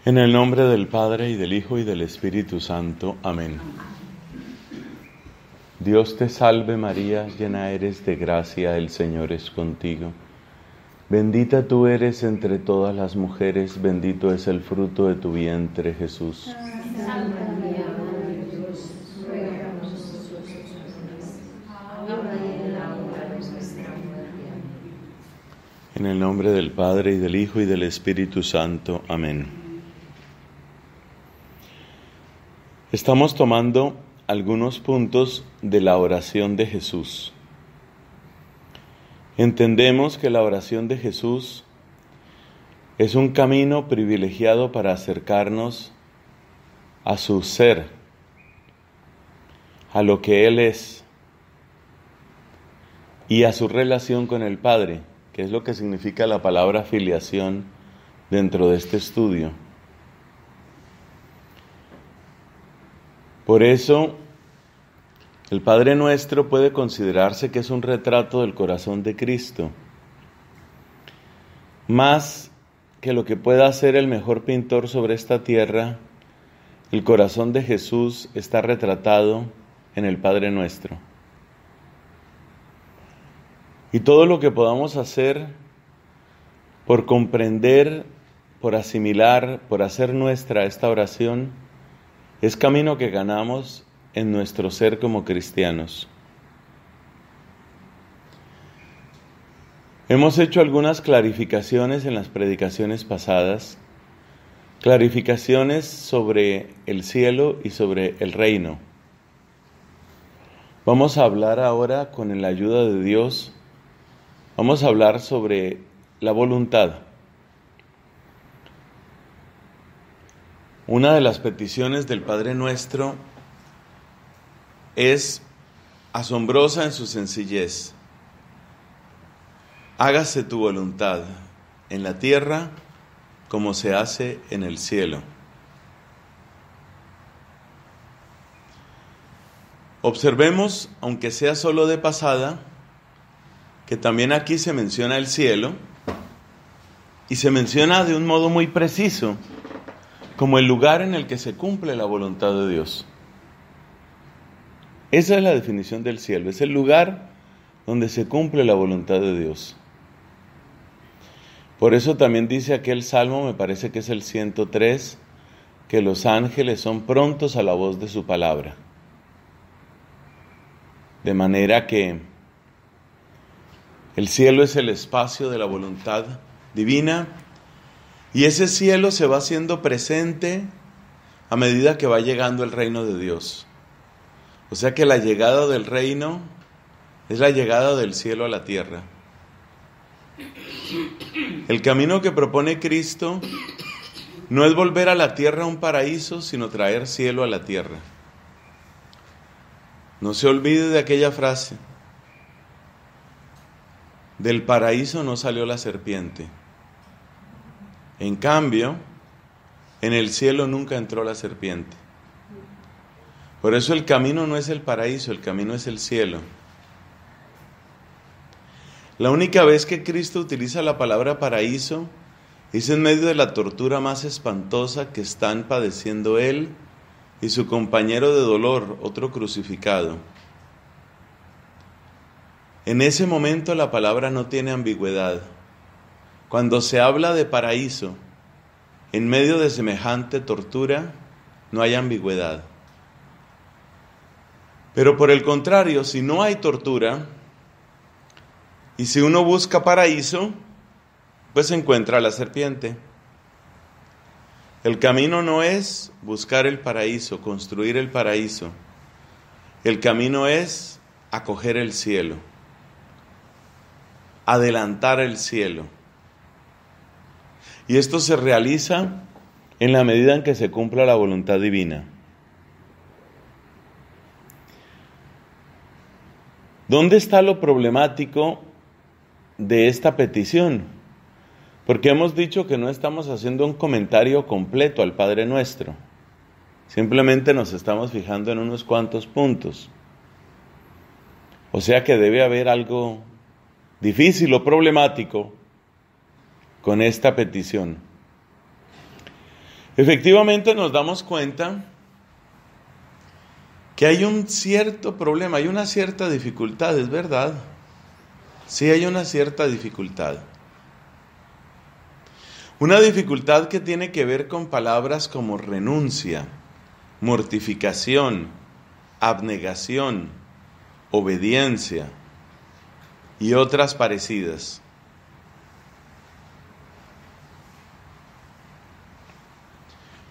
En el nombre del Padre, y del Hijo, y del Espíritu Santo. Amén. Dios te salve María, llena eres de gracia, el Señor es contigo. Bendita tú eres entre todas las mujeres, bendito es el fruto de tu vientre, Jesús. Santa María, Madre de Dios, ruega por nosotros pecadores, ahora y en la hora de nuestra muerte. Amén. En el nombre del Padre, y del Hijo, y del Espíritu Santo. Amén. Estamos tomando algunos puntos de la oración de Jesús. Entendemos que la oración de Jesús es un camino privilegiado para acercarnos a su ser, a lo que Él es, y a su relación con el Padre, que es lo que significa la palabra filiación dentro de este estudio. Por eso, el Padre Nuestro puede considerarse que es un retrato del corazón de Cristo, más que lo que pueda hacer el mejor pintor sobre esta tierra. El corazón de Jesús está retratado en el Padre Nuestro. Y todo lo que podamos hacer por comprender, por asimilar, por hacer nuestra esta oración, es camino que ganamos en nuestro ser como cristianos. Hemos hecho algunas clarificaciones en las predicaciones pasadas, clarificaciones sobre el cielo y sobre el reino. Vamos a hablar ahora, con la ayuda de Dios, vamos a hablar sobre la voluntad. Una de las peticiones del Padre Nuestro es asombrosa en su sencillez. Hágase tu voluntad en la tierra como se hace en el cielo. Observemos, aunque sea solo de pasada, que también aquí se menciona el cielo, y se menciona de un modo muy preciso, como el lugar en el que se cumple la voluntad de Dios. Esa es la definición del cielo, es el lugar donde se cumple la voluntad de Dios. Por eso también dice aquel salmo, me parece que es el 103, que los ángeles son prontos a la voz de su palabra. De manera que el cielo es el espacio de la voluntad divina, y ese cielo se va haciendo presente a medida que va llegando el reino de Dios. O sea que la llegada del reino es la llegada del cielo a la tierra. El camino que propone Cristo no es volver a la tierra un paraíso, sino traer cielo a la tierra. No se olvide de aquella frase: del paraíso no salió la serpiente. En cambio, en el cielo nunca entró la serpiente. Por eso el camino no es el paraíso, el camino es el cielo. La única vez que Cristo utiliza la palabra paraíso es en medio de la tortura más espantosa que están padeciendo Él y su compañero de dolor, otro crucificado. En ese momento la palabra no tiene ambigüedad. Cuando se habla de paraíso, en medio de semejante tortura, no hay ambigüedad. Pero por el contrario, si no hay tortura, y si uno busca paraíso, pues encuentra la serpiente. El camino no es buscar el paraíso, construir el paraíso. El camino es acoger el cielo, adelantar el cielo. Y esto se realiza en la medida en que se cumpla la voluntad divina. ¿Dónde está lo problemático de esta petición? Porque hemos dicho que no estamos haciendo un comentario completo al Padre Nuestro. Simplemente nos estamos fijando en unos cuantos puntos. O sea que debe haber algo difícil o problemático con esta petición. Efectivamente nos damos cuenta que hay un cierto problema, hay una cierta dificultad, es verdad. Sí hay una cierta dificultad. Una dificultad que tiene que ver con palabras como renuncia, mortificación, abnegación, obediencia y otras parecidas.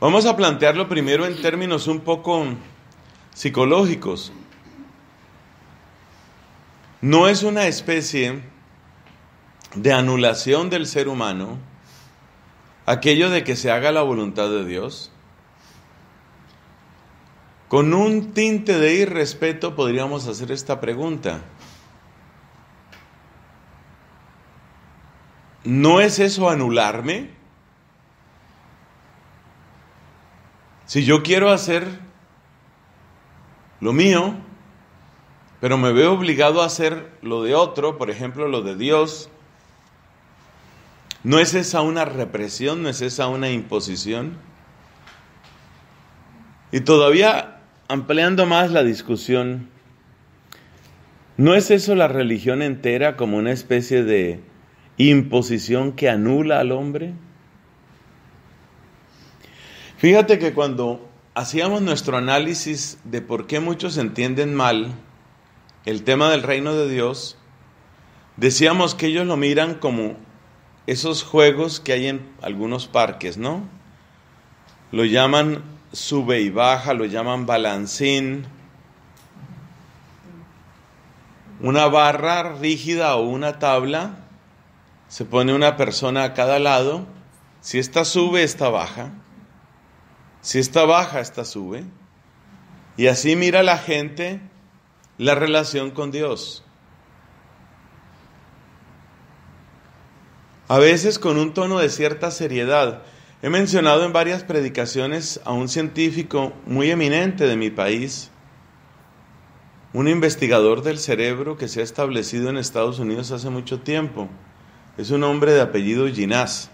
Vamos a plantearlo primero en términos un poco psicológicos. No es una especie de anulación del ser humano aquello de que se haga la voluntad de Dios. Con un tinte de irrespeto podríamos hacer esta pregunta. ¿No es eso anularme? Si yo quiero hacer lo mío, pero me veo obligado a hacer lo de otro, por ejemplo, lo de Dios, ¿no es esa una represión? ¿No es esa una imposición? Y todavía ampliando más la discusión, ¿no es eso la religión entera como una especie de imposición que anula al hombre? Fíjate que cuando hacíamos nuestro análisis de por qué muchos entienden mal el tema del reino de Dios, decíamos que ellos lo miran como esos juegos que hay en algunos parques, ¿no? Lo llaman sube y baja, lo llaman balancín. Una barra rígida o una tabla, se pone una persona a cada lado. Si esta sube, esta baja. Si esta baja, esta sube. Y así mira la gente la relación con Dios. A veces con un tono de cierta seriedad. He mencionado en varias predicaciones a un científico muy eminente de mi país, un investigador del cerebro que se ha establecido en Estados Unidos hace mucho tiempo. Es un hombre de apellido Ginás.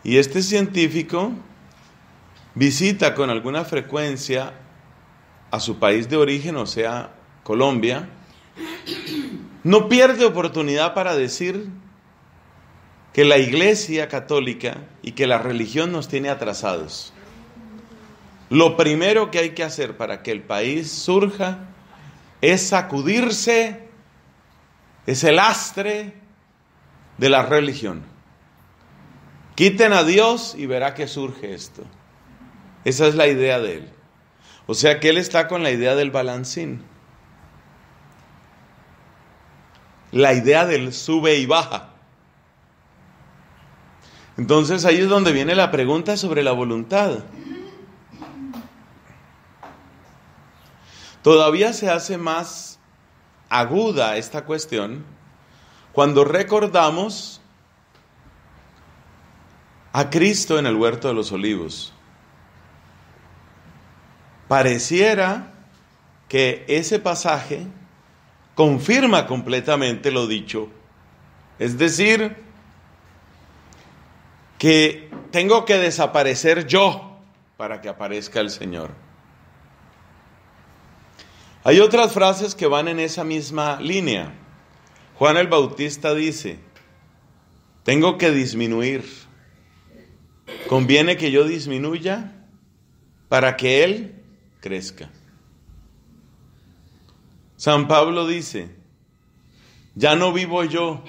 Y este científico visita con alguna frecuencia a su país de origen, o sea, Colombia. No pierde oportunidad para decir que la Iglesia católica y que la religión nos tiene atrasados. Lo primero que hay que hacer para que el país surja es sacudirse ese lastre de la religión. Quiten a Dios y verá que surge esto. Esa es la idea de él. O sea que él está con la idea del balancín. La idea del sube y baja. Entonces ahí es donde viene la pregunta sobre la voluntad. Todavía se hace más aguda esta cuestión cuando recordamos a Cristo en el huerto de los olivos. Pareciera que ese pasaje confirma completamente lo dicho. Es decir, que tengo que desaparecer yo para que aparezca el Señor. Hay otras frases que van en esa misma línea. Juan el Bautista dice, tengo que disminuir. Conviene que yo disminuya para que Él crezca. San Pablo dice, ya no vivo yo,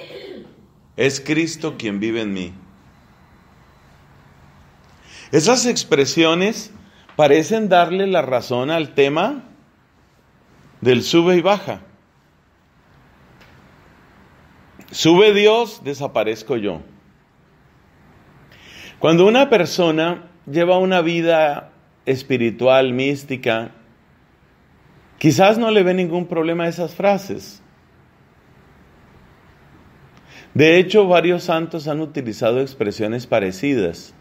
es Cristo quien vive en mí. Esas expresiones parecen darle la razón al tema del sube y baja. Sube Dios, desaparezco yo. Cuando una persona lleva una vida espiritual, mística, quizás no le ve ningún problema a esas frases. De hecho, varios santos han utilizado expresiones parecidas.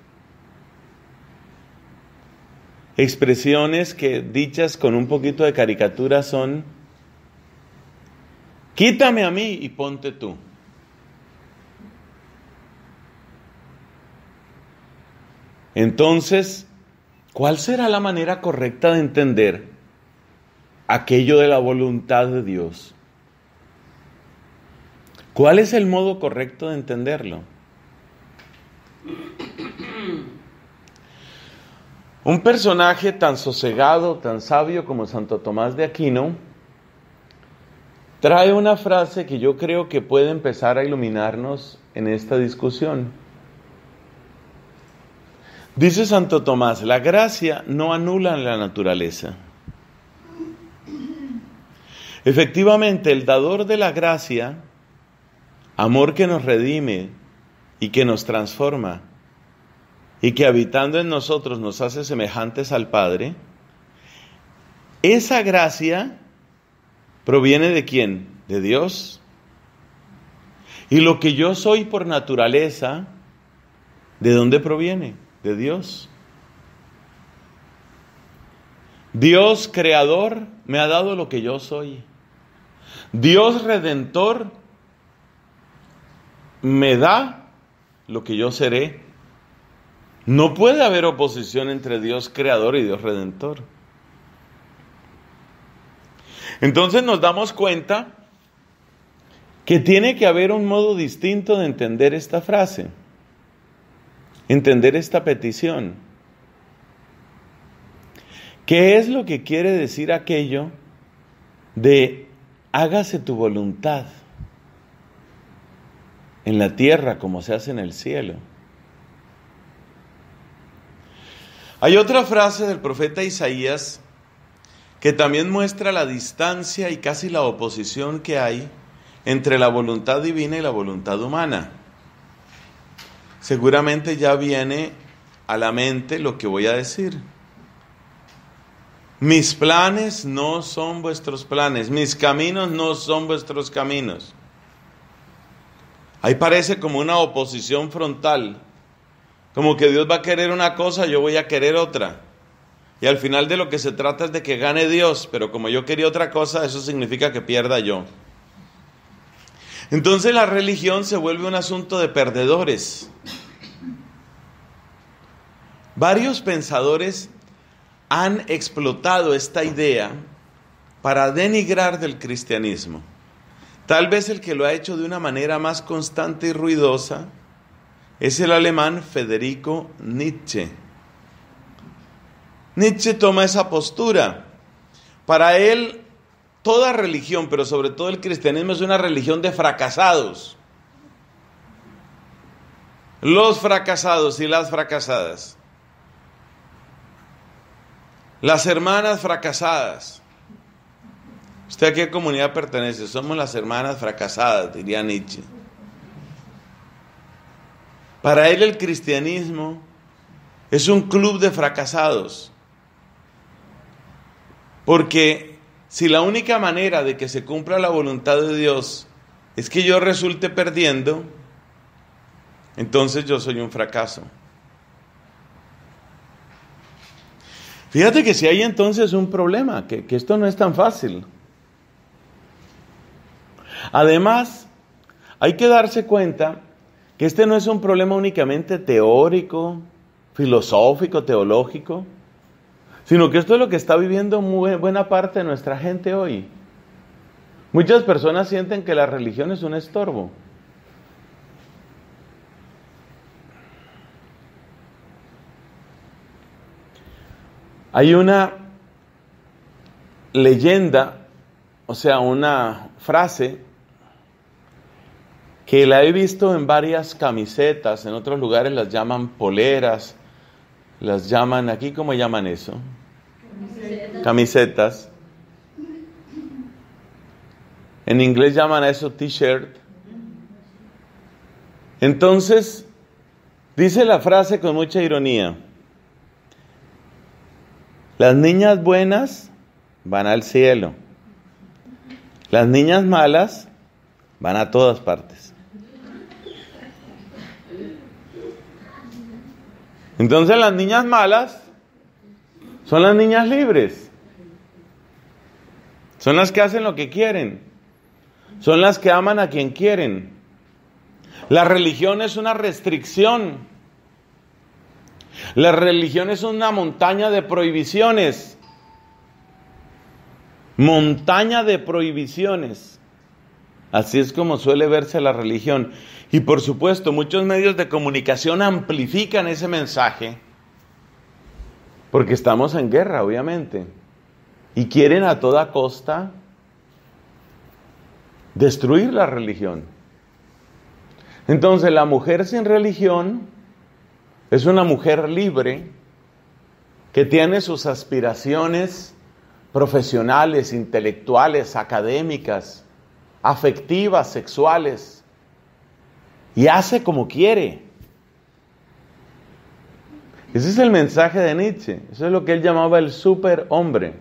Expresiones que, dichas con un poquito de caricatura, son: quítame a mí y ponte tú. Entonces, ¿cuál será la manera correcta de entender aquello de la voluntad de Dios? ¿Cuál es el modo correcto de entenderlo? Un personaje tan sosegado, tan sabio como Santo Tomás de Aquino, trae una frase que yo creo que puede empezar a iluminarnos en esta discusión. Dice Santo Tomás, la gracia no anula la naturaleza. Efectivamente, el dador de la gracia, amor que nos redime y que nos transforma, y que habitando en nosotros nos hace semejantes al Padre, esa gracia proviene ¿de quién? De Dios. Y lo que yo soy por naturaleza, ¿de dónde proviene? De Dios. Dios creador me ha dado lo que yo soy. Dios redentor me da lo que yo seré. No puede haber oposición entre Dios creador y Dios redentor. Entonces nos damos cuenta que tiene que haber un modo distinto de entender esta frase, entender esta petición. ¿Qué es lo que quiere decir aquello de hágase tu voluntad en la tierra como se hace en el cielo? Hay otra frase del profeta Isaías que también muestra la distancia y casi la oposición que hay entre la voluntad divina y la voluntad humana. Seguramente ya viene a la mente lo que voy a decir. Mis planes no son vuestros planes, mis caminos no son vuestros caminos. Ahí parece como una oposición frontal. Como que Dios va a querer una cosa, yo voy a querer otra. Y al final de lo que se trata es de que gane Dios, pero como yo quería otra cosa, eso significa que pierda yo. Entonces la religión se vuelve un asunto de perdedores. Varios pensadores han explotado esta idea para denigrar del cristianismo. Tal vez el que lo ha hecho de una manera más constante y ruidosa es el alemán Federico Nietzsche. Nietzsche toma esa postura. Para él, toda religión, pero sobre todo el cristianismo, es una religión de fracasados. Los fracasados y las fracasadas. Las hermanas fracasadas. ¿Usted a qué comunidad pertenece? Somos las hermanas fracasadas, diría Nietzsche. Para él el cristianismo es un club de fracasados. Porque si la única manera de que se cumpla la voluntad de Dios es que yo resulte perdiendo, entonces yo soy un fracaso. Fíjate que si hay entonces un problema, que esto no es tan fácil. Además, hay que darse cuenta que este no es un problema únicamente teórico, filosófico, teológico, sino que esto es lo que está viviendo muy buena parte de nuestra gente hoy. Muchas personas sienten que la religión es un estorbo. Hay una leyenda, o sea, una frase que la he visto en varias camisetas, en otros lugares las llaman poleras, las llaman, aquí ¿cómo llaman eso? Camisetas. En inglés llaman a eso t-shirt. Entonces, dice la frase con mucha ironía: las niñas buenas van al cielo, las niñas malas van a todas partes. Entonces las niñas malas son las niñas libres, son las que hacen lo que quieren, son las que aman a quien quieren. La religión es una restricción. La religión es una montaña de prohibiciones. Montaña de prohibiciones. Así es como suele verse la religión. Y por supuesto, muchos medios de comunicación amplifican ese mensaje, porque estamos en guerra, obviamente, y quieren a toda costa destruir la religión. Entonces, la mujer sin religión es una mujer libre que tiene sus aspiraciones profesionales, intelectuales, académicas, afectivas, sexuales, y hace como quiere. Ese es el mensaje de Nietzsche. Eso es lo que él llamaba el superhombre.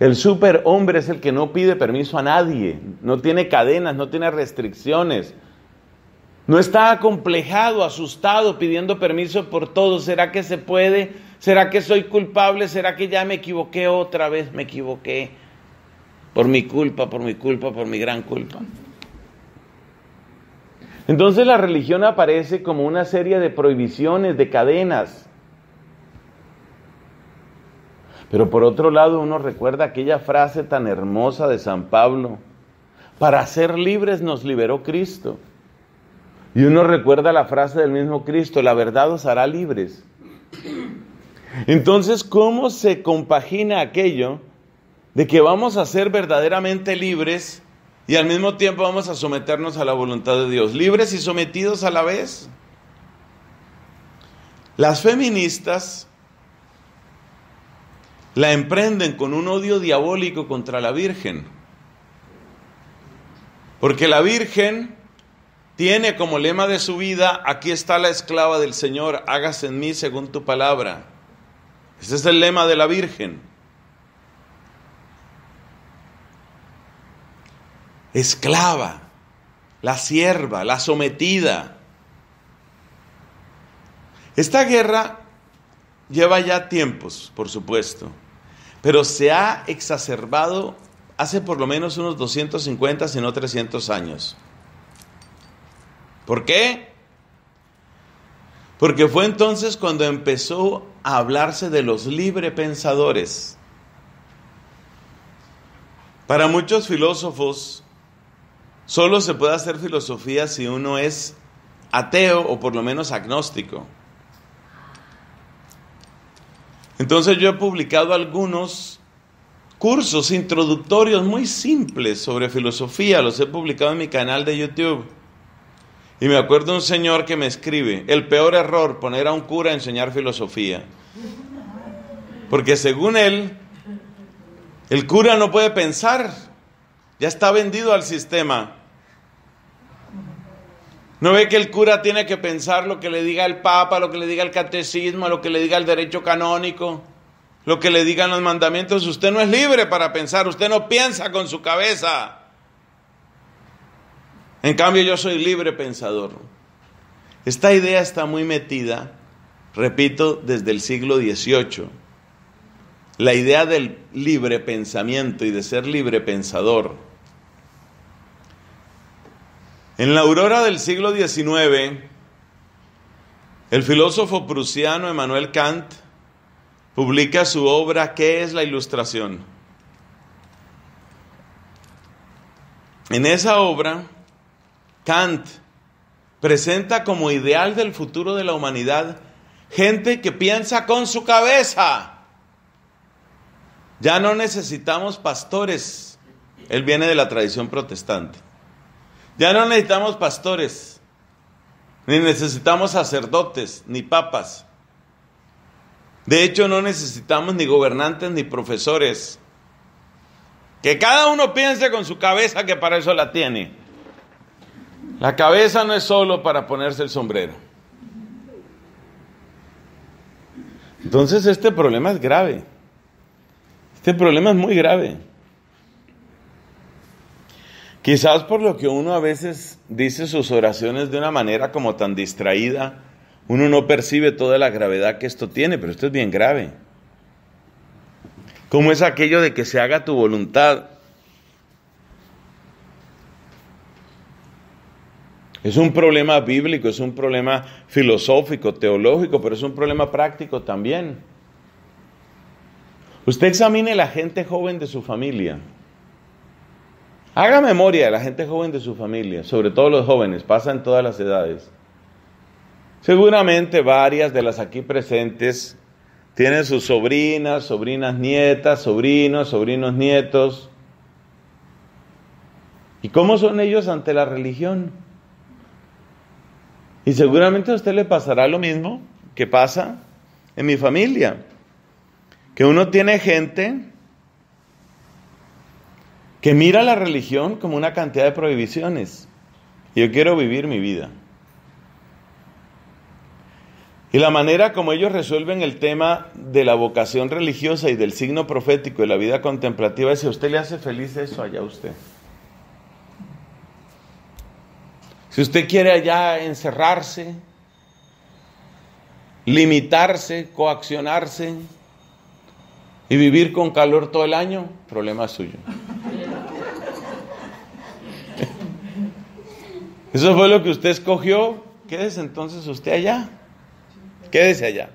El superhombre es el que no pide permiso a nadie, no tiene cadenas, no tiene restricciones, no está acomplejado, asustado, pidiendo permiso por todo. ¿Será que se puede? ¿Será que soy culpable? ¿Será que ya me equivoqué otra vez? Me equivoqué por mi culpa, por mi gran culpa. Entonces la religión aparece como una serie de prohibiciones, de cadenas. Pero por otro lado uno recuerda aquella frase tan hermosa de San Pablo: para ser libres nos liberó Cristo. Y uno recuerda la frase del mismo Cristo: la verdad os hará libres. Entonces, ¿cómo se compagina aquello de que vamos a ser verdaderamente libres y al mismo tiempo vamos a someternos a la voluntad de Dios? Libres y sometidos a la vez. Las feministas la emprenden con un odio diabólico contra la Virgen, porque la Virgen tiene como lema de su vida: aquí está la esclava del Señor, hágase en mí según tu palabra. Ese es el lema de la Virgen. Esclava, la sierva, la sometida. Esta guerra lleva ya tiempos, por supuesto, pero se ha exacerbado hace por lo menos unos 250, si no 300 años. ¿Por qué? Porque fue entonces cuando empezó a hablarse de los librepensadores. Para muchos filósofos, solo se puede hacer filosofía si uno es ateo o por lo menos agnóstico. Entonces yo he publicado algunos cursos introductorios muy simples sobre filosofía, los he publicado en mi canal de YouTube. Y me acuerdo un señor que me escribe: el peor error, poner a un cura a enseñar filosofía. Porque según él, el cura no puede pensar, ya está vendido al sistema. ¿No ve que el cura tiene que pensar lo que le diga el Papa, lo que le diga el catecismo, lo que le diga el derecho canónico, lo que le digan los mandamientos? Usted no es libre para pensar, usted no piensa con su cabeza. En cambio, yo soy libre pensador. Esta idea está muy metida, repito, desde el siglo XVIII. La idea del libre pensamiento y de ser libre pensador. En la aurora del siglo XIX, el filósofo prusiano Immanuel Kant publica su obra ¿Qué es la Ilustración? En esa obra, Kant presenta como ideal del futuro de la humanidad gente que piensa con su cabeza. Ya no necesitamos pastores. Él viene de la tradición protestante. Ya no necesitamos pastores, ni necesitamos sacerdotes, ni papas. De hecho, no necesitamos ni gobernantes ni profesores. Que cada uno piense con su cabeza, que para eso la tiene. La cabeza no es solo para ponerse el sombrero. Entonces este problema es grave. Este problema es muy grave. Quizás por lo que uno a veces dice sus oraciones de una manera como tan distraída, uno no percibe toda la gravedad que esto tiene, pero esto es bien grave. ¿Cómo es aquello de que se haga tu voluntad? Es un problema bíblico, es un problema filosófico, teológico, pero es un problema práctico también. Usted examine la gente joven de su familia. Haga memoria de la gente joven de su familia, sobre todo los jóvenes, pasa en todas las edades. Seguramente varias de las aquí presentes tienen sus sobrinas, sobrinas nietas, sobrinos, sobrinos nietos. ¿Y cómo son ellos ante la religión? Y seguramente a usted le pasará lo mismo que pasa en mi familia. Que uno tiene gente que mira la religión como una cantidad de prohibiciones. Y yo quiero vivir mi vida. Y la manera como ellos resuelven el tema de la vocación religiosa y del signo profético y la vida contemplativa es: si a usted le hace feliz eso, allá usted. Si usted quiere allá encerrarse, limitarse, coaccionarse y vivir con calor todo el año, problema suyo. Eso fue lo que usted escogió, quédese entonces usted allá. Quédese allá.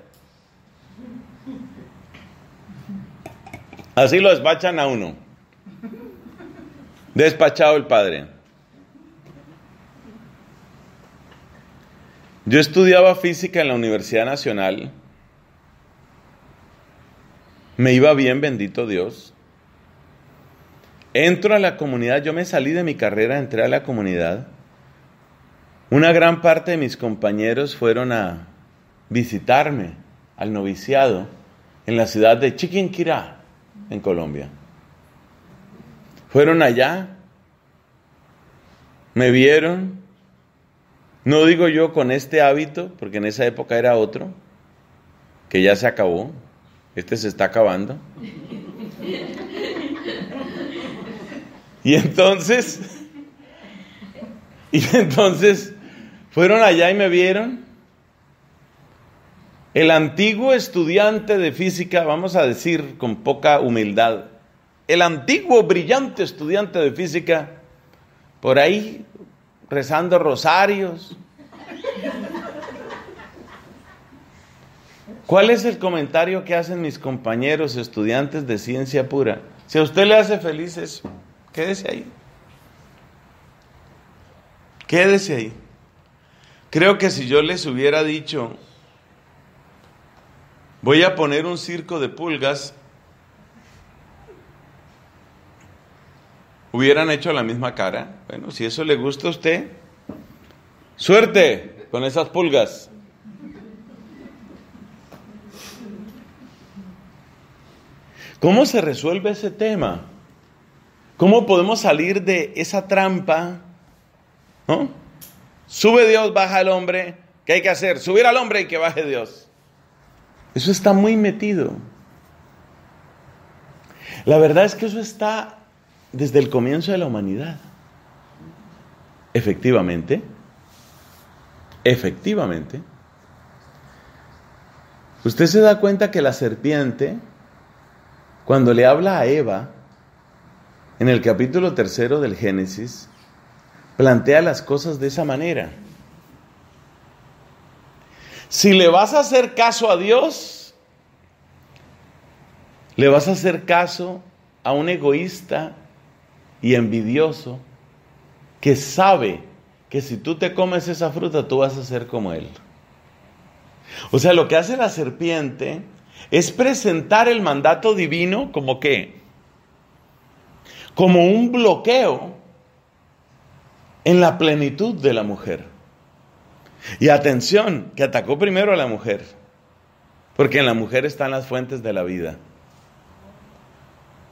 Así lo despachan a uno. Despachado el padre. Yo estudiaba física en la Universidad Nacional. Me iba bien, bendito Dios. Entro a la comunidad, yo me salí de mi carrera, entré a la comunidad. Una gran parte de mis compañeros fueron a visitarme al noviciado en la ciudad de Chiquinquirá, en Colombia. Fueron allá, me vieron, no digo yo con este hábito, porque en esa época era otro, que ya se acabó, este se está acabando. Y entonces fueron allá y me vieron. El antiguo estudiante de física, vamos a decir con poca humildad, el antiguo brillante estudiante de física, por ahí rezando rosarios. ¿Cuál es el comentario que hacen mis compañeros estudiantes de ciencia pura? Si a usted le hace feliz eso, quédese ahí. Quédese ahí. Creo que si yo les hubiera dicho: voy a poner un circo de pulgas, hubieran hecho la misma cara. Bueno, si eso le gusta a usted, suerte con esas pulgas. ¿Cómo se resuelve ese tema? ¿Cómo podemos salir de esa trampa? ¿No? Sube Dios, baja el hombre. ¿Qué hay que hacer? Subir al hombre y que baje Dios. Eso está muy metido. La verdad es que eso está desde el comienzo de la humanidad. Efectivamente. Usted se da cuenta que la serpiente, cuando le habla a Eva, en el capítulo 3 del Génesis, plantea las cosas de esa manera. Si le vas a hacer caso a Dios, le vas a hacer caso a un egoísta y envidioso que sabe que si tú te comes esa fruta, tú vas a ser como él. O sea, lo que hace la serpiente es presentar el mandato divino como ¿qué? Como un bloqueo en la plenitud de la mujer. Y atención, que atacó primero a la mujer, porque en la mujer están las fuentes de la vida.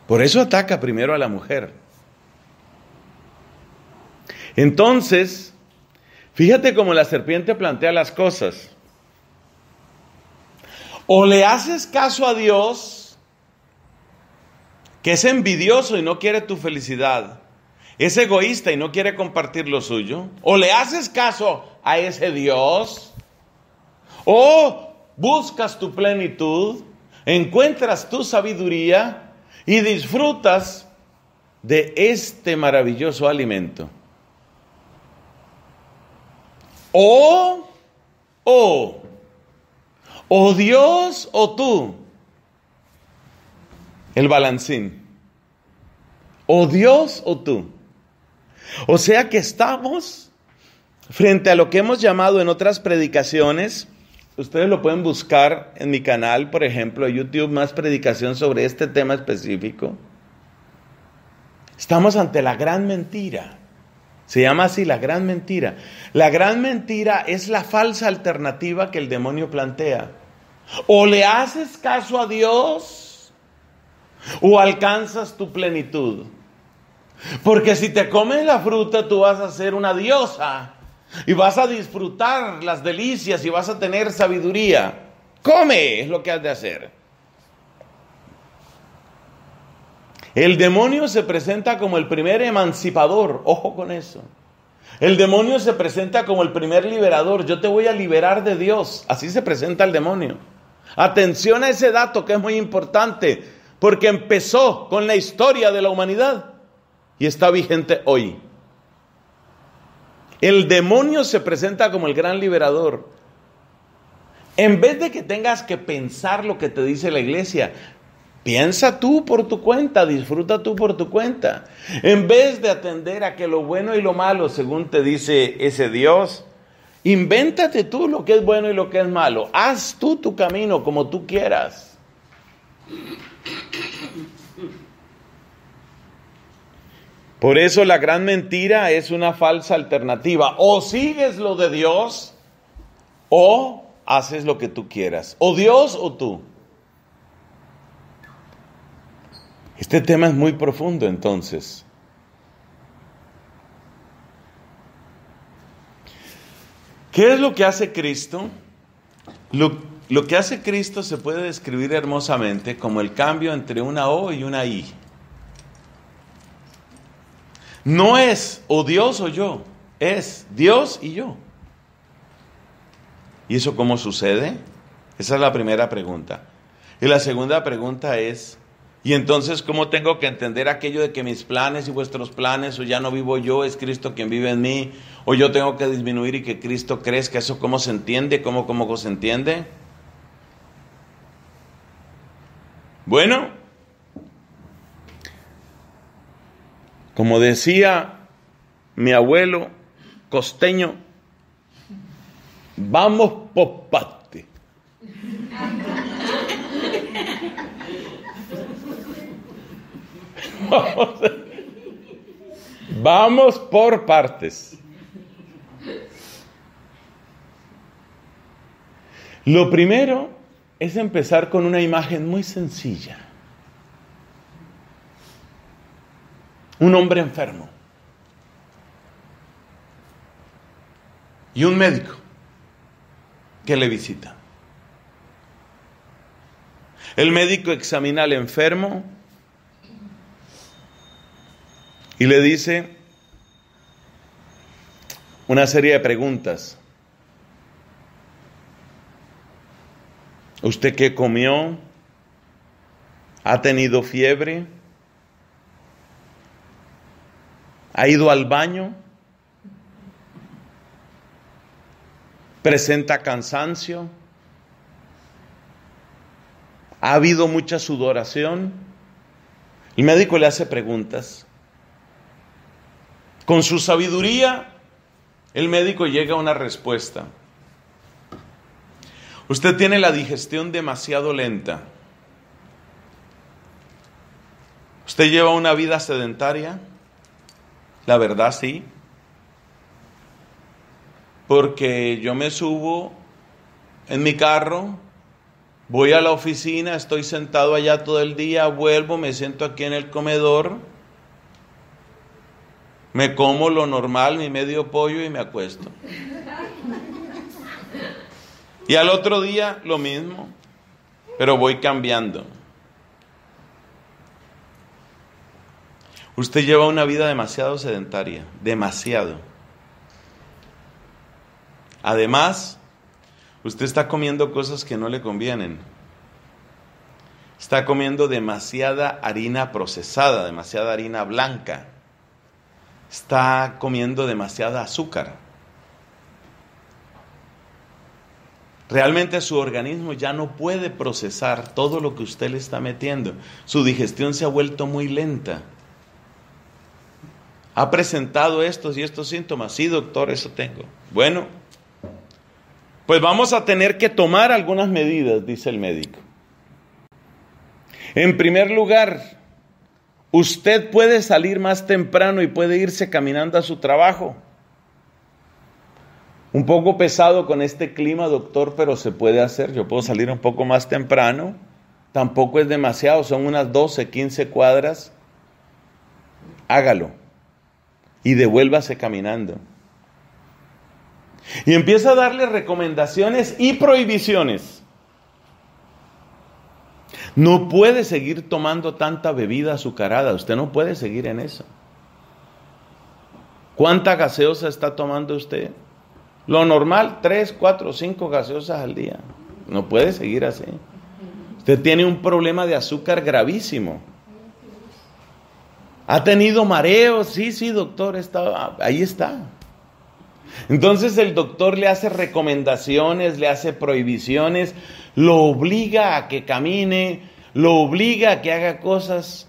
Por eso ataca primero a la mujer. Entonces, fíjate cómo la serpiente plantea las cosas. O le haces caso a Dios, que es envidioso y no quiere tu felicidad, es egoísta y no quiere compartir lo suyo, o le haces caso a ese Dios, o buscas tu plenitud, encuentras tu sabiduría y disfrutas de este maravilloso alimento. O Dios o tú. El balancín. O Dios o tú. O sea que estamos frente a lo que hemos llamado en otras predicaciones. Ustedes lo pueden buscar en mi canal, por ejemplo, YouTube, más predicación sobre este tema específico. Estamos ante la gran mentira. Se llama así, la gran mentira. La gran mentira es la falsa alternativa que el demonio plantea. O le haces caso a Dios, o alcanzas tu plenitud. Porque si te comes la fruta, tú vas a ser una diosa. Y vas a disfrutar las delicias y vas a tener sabiduría. Come, es lo que has de hacer. El demonio se presenta como el primer emancipador. Ojo con eso. El demonio se presenta como el primer liberador. Yo te voy a liberar de Dios. Así se presenta el demonio. Atención a ese dato que es muy importante. Porque empezó con la historia de la humanidad y está vigente hoy. El demonio se presenta como el gran liberador. En vez de que tengas que pensar lo que te dice la iglesia, piensa tú por tu cuenta, disfruta tú por tu cuenta. En vez de atender a que lo bueno y lo malo, según te dice ese Dios, invéntate tú lo que es bueno y lo que es malo. Haz tú tu camino como tú quieras. Por eso la gran mentira es una falsa alternativa. O sigues lo de Dios, o haces lo que tú quieras. O Dios o tú. Este tema es muy profundo entonces. ¿Qué es lo que hace Cristo? Lo que hace Cristo se puede describir hermosamente como el cambio entre una O y una I. No es o Dios o yo, es Dios y yo. ¿Y eso cómo sucede? Esa es la primera pregunta. Y la segunda pregunta es, ¿y entonces cómo tengo que entender aquello de que mis planes y vuestros planes, o ya no vivo yo, es Cristo quien vive en mí, o yo tengo que disminuir y que Cristo crezca? ¿Eso cómo se entiende? ¿Cómo se entiende? Bueno, como decía mi abuelo costeño, vamos por parte. Vamos por partes. Lo primero es empezar con una imagen muy sencilla. Un hombre enfermo y un médico que le visita. El médico examina al enfermo y le dice una serie de preguntas. ¿Usted qué comió? ¿Ha tenido fiebre? ¿Ha ido al baño? ¿Presenta cansancio? ¿Ha habido mucha sudoración? El médico le hace preguntas. Con su sabiduría, el médico llega a una respuesta. Usted tiene la digestión demasiado lenta. ¿Usted lleva una vida sedentaria? La verdad sí. Porque yo me subo en mi carro, voy a la oficina, estoy sentado allá todo el día, vuelvo, me siento aquí en el comedor, me como lo normal, mi medio pollo y me acuesto. Y al otro día lo mismo, pero voy cambiando. Usted lleva una vida demasiado sedentaria, demasiado. Además, usted está comiendo cosas que no le convienen. Está comiendo demasiada harina procesada, demasiada harina blanca. Está comiendo demasiada azúcar. Realmente su organismo ya no puede procesar todo lo que usted le está metiendo. Su digestión se ha vuelto muy lenta. ¿Ha presentado estos y estos síntomas? Sí, doctor, eso tengo. Bueno, pues vamos a tener que tomar algunas medidas, dice el médico. En primer lugar, usted puede salir más temprano y puede irse caminando a su trabajo. Un poco pesado con este clima, doctor, pero se puede hacer. Yo puedo salir un poco más temprano. Tampoco es demasiado, son unas 12, 15 cuadras. Hágalo. Y devuélvase caminando. Y empieza a darle recomendaciones y prohibiciones. No puede seguir tomando tanta bebida azucarada. Usted no puede seguir en eso. ¿Cuánta gaseosa está tomando usted? Lo normal, 3, 4, 5 gaseosas al día. No puede seguir así. Usted tiene un problema de azúcar gravísimo. ¿Ha tenido mareos? Sí, doctor, ahí está. Entonces el doctor le hace recomendaciones, le hace prohibiciones, lo obliga a que camine, lo obliga a que haga cosas.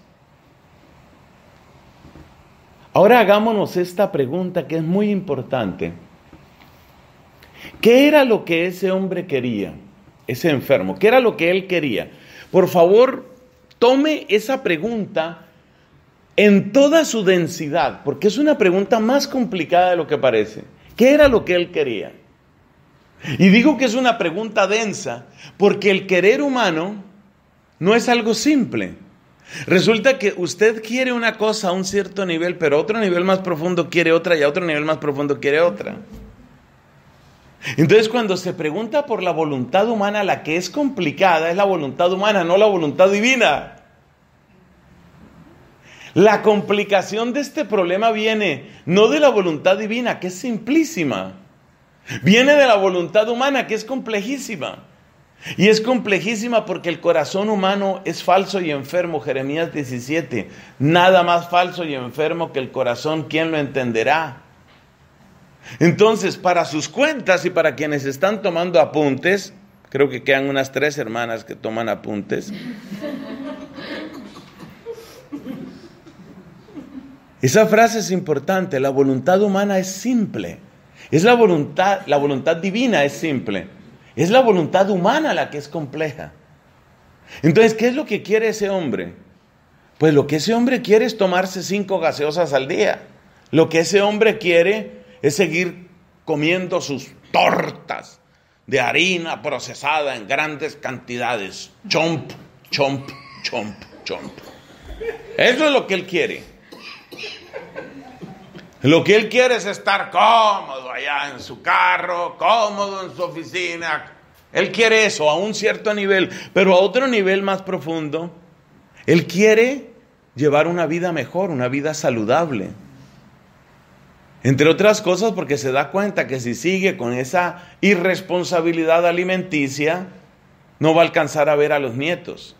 Ahora hagámonos esta pregunta que es muy importante. ¿Qué era lo que ese hombre quería? Ese enfermo, ¿qué era lo que él quería? Por favor, tome esa pregunta en toda su densidad, porque es una pregunta más complicada de lo que parece. ¿Qué era lo que él quería? Y digo que es una pregunta densa, porque el querer humano no es algo simple. Resulta que usted quiere una cosa a un cierto nivel, pero a otro nivel más profundo quiere otra, y a otro nivel más profundo quiere otra. Entonces, cuando se pregunta por la voluntad humana, la que es complicada es la voluntad humana, no la voluntad divina. La complicación de este problema viene no de la voluntad divina, que es simplísima. Viene de la voluntad humana, que es complejísima. Y es complejísima porque el corazón humano es falso y enfermo. Jeremías 17. Nada más falso y enfermo que el corazón, ¿quién lo entenderá? Entonces, para sus cuentas y para quienes están tomando apuntes, creo que quedan unas 3 hermanas que toman apuntes. Esa frase es importante. La voluntad humana es simple. Es la voluntad divina es simple. Es la voluntad humana la que es compleja. Entonces, ¿qué es lo que quiere ese hombre? Pues lo que ese hombre quiere es tomarse 5 gaseosas al día. Lo que ese hombre quiere es seguir comiendo sus tortas de harina procesada en grandes cantidades. Chomp, chomp, chomp, chomp. Eso es lo que él quiere. Lo que él quiere es estar cómodo allá en su carro, cómodo en su oficina. Él quiere eso a un cierto nivel, pero a otro nivel más profundo, él quiere llevar una vida mejor, una vida saludable. Entre otras cosas porque se da cuenta que si sigue con esa irresponsabilidad alimenticia, no va a alcanzar a ver a los nietos.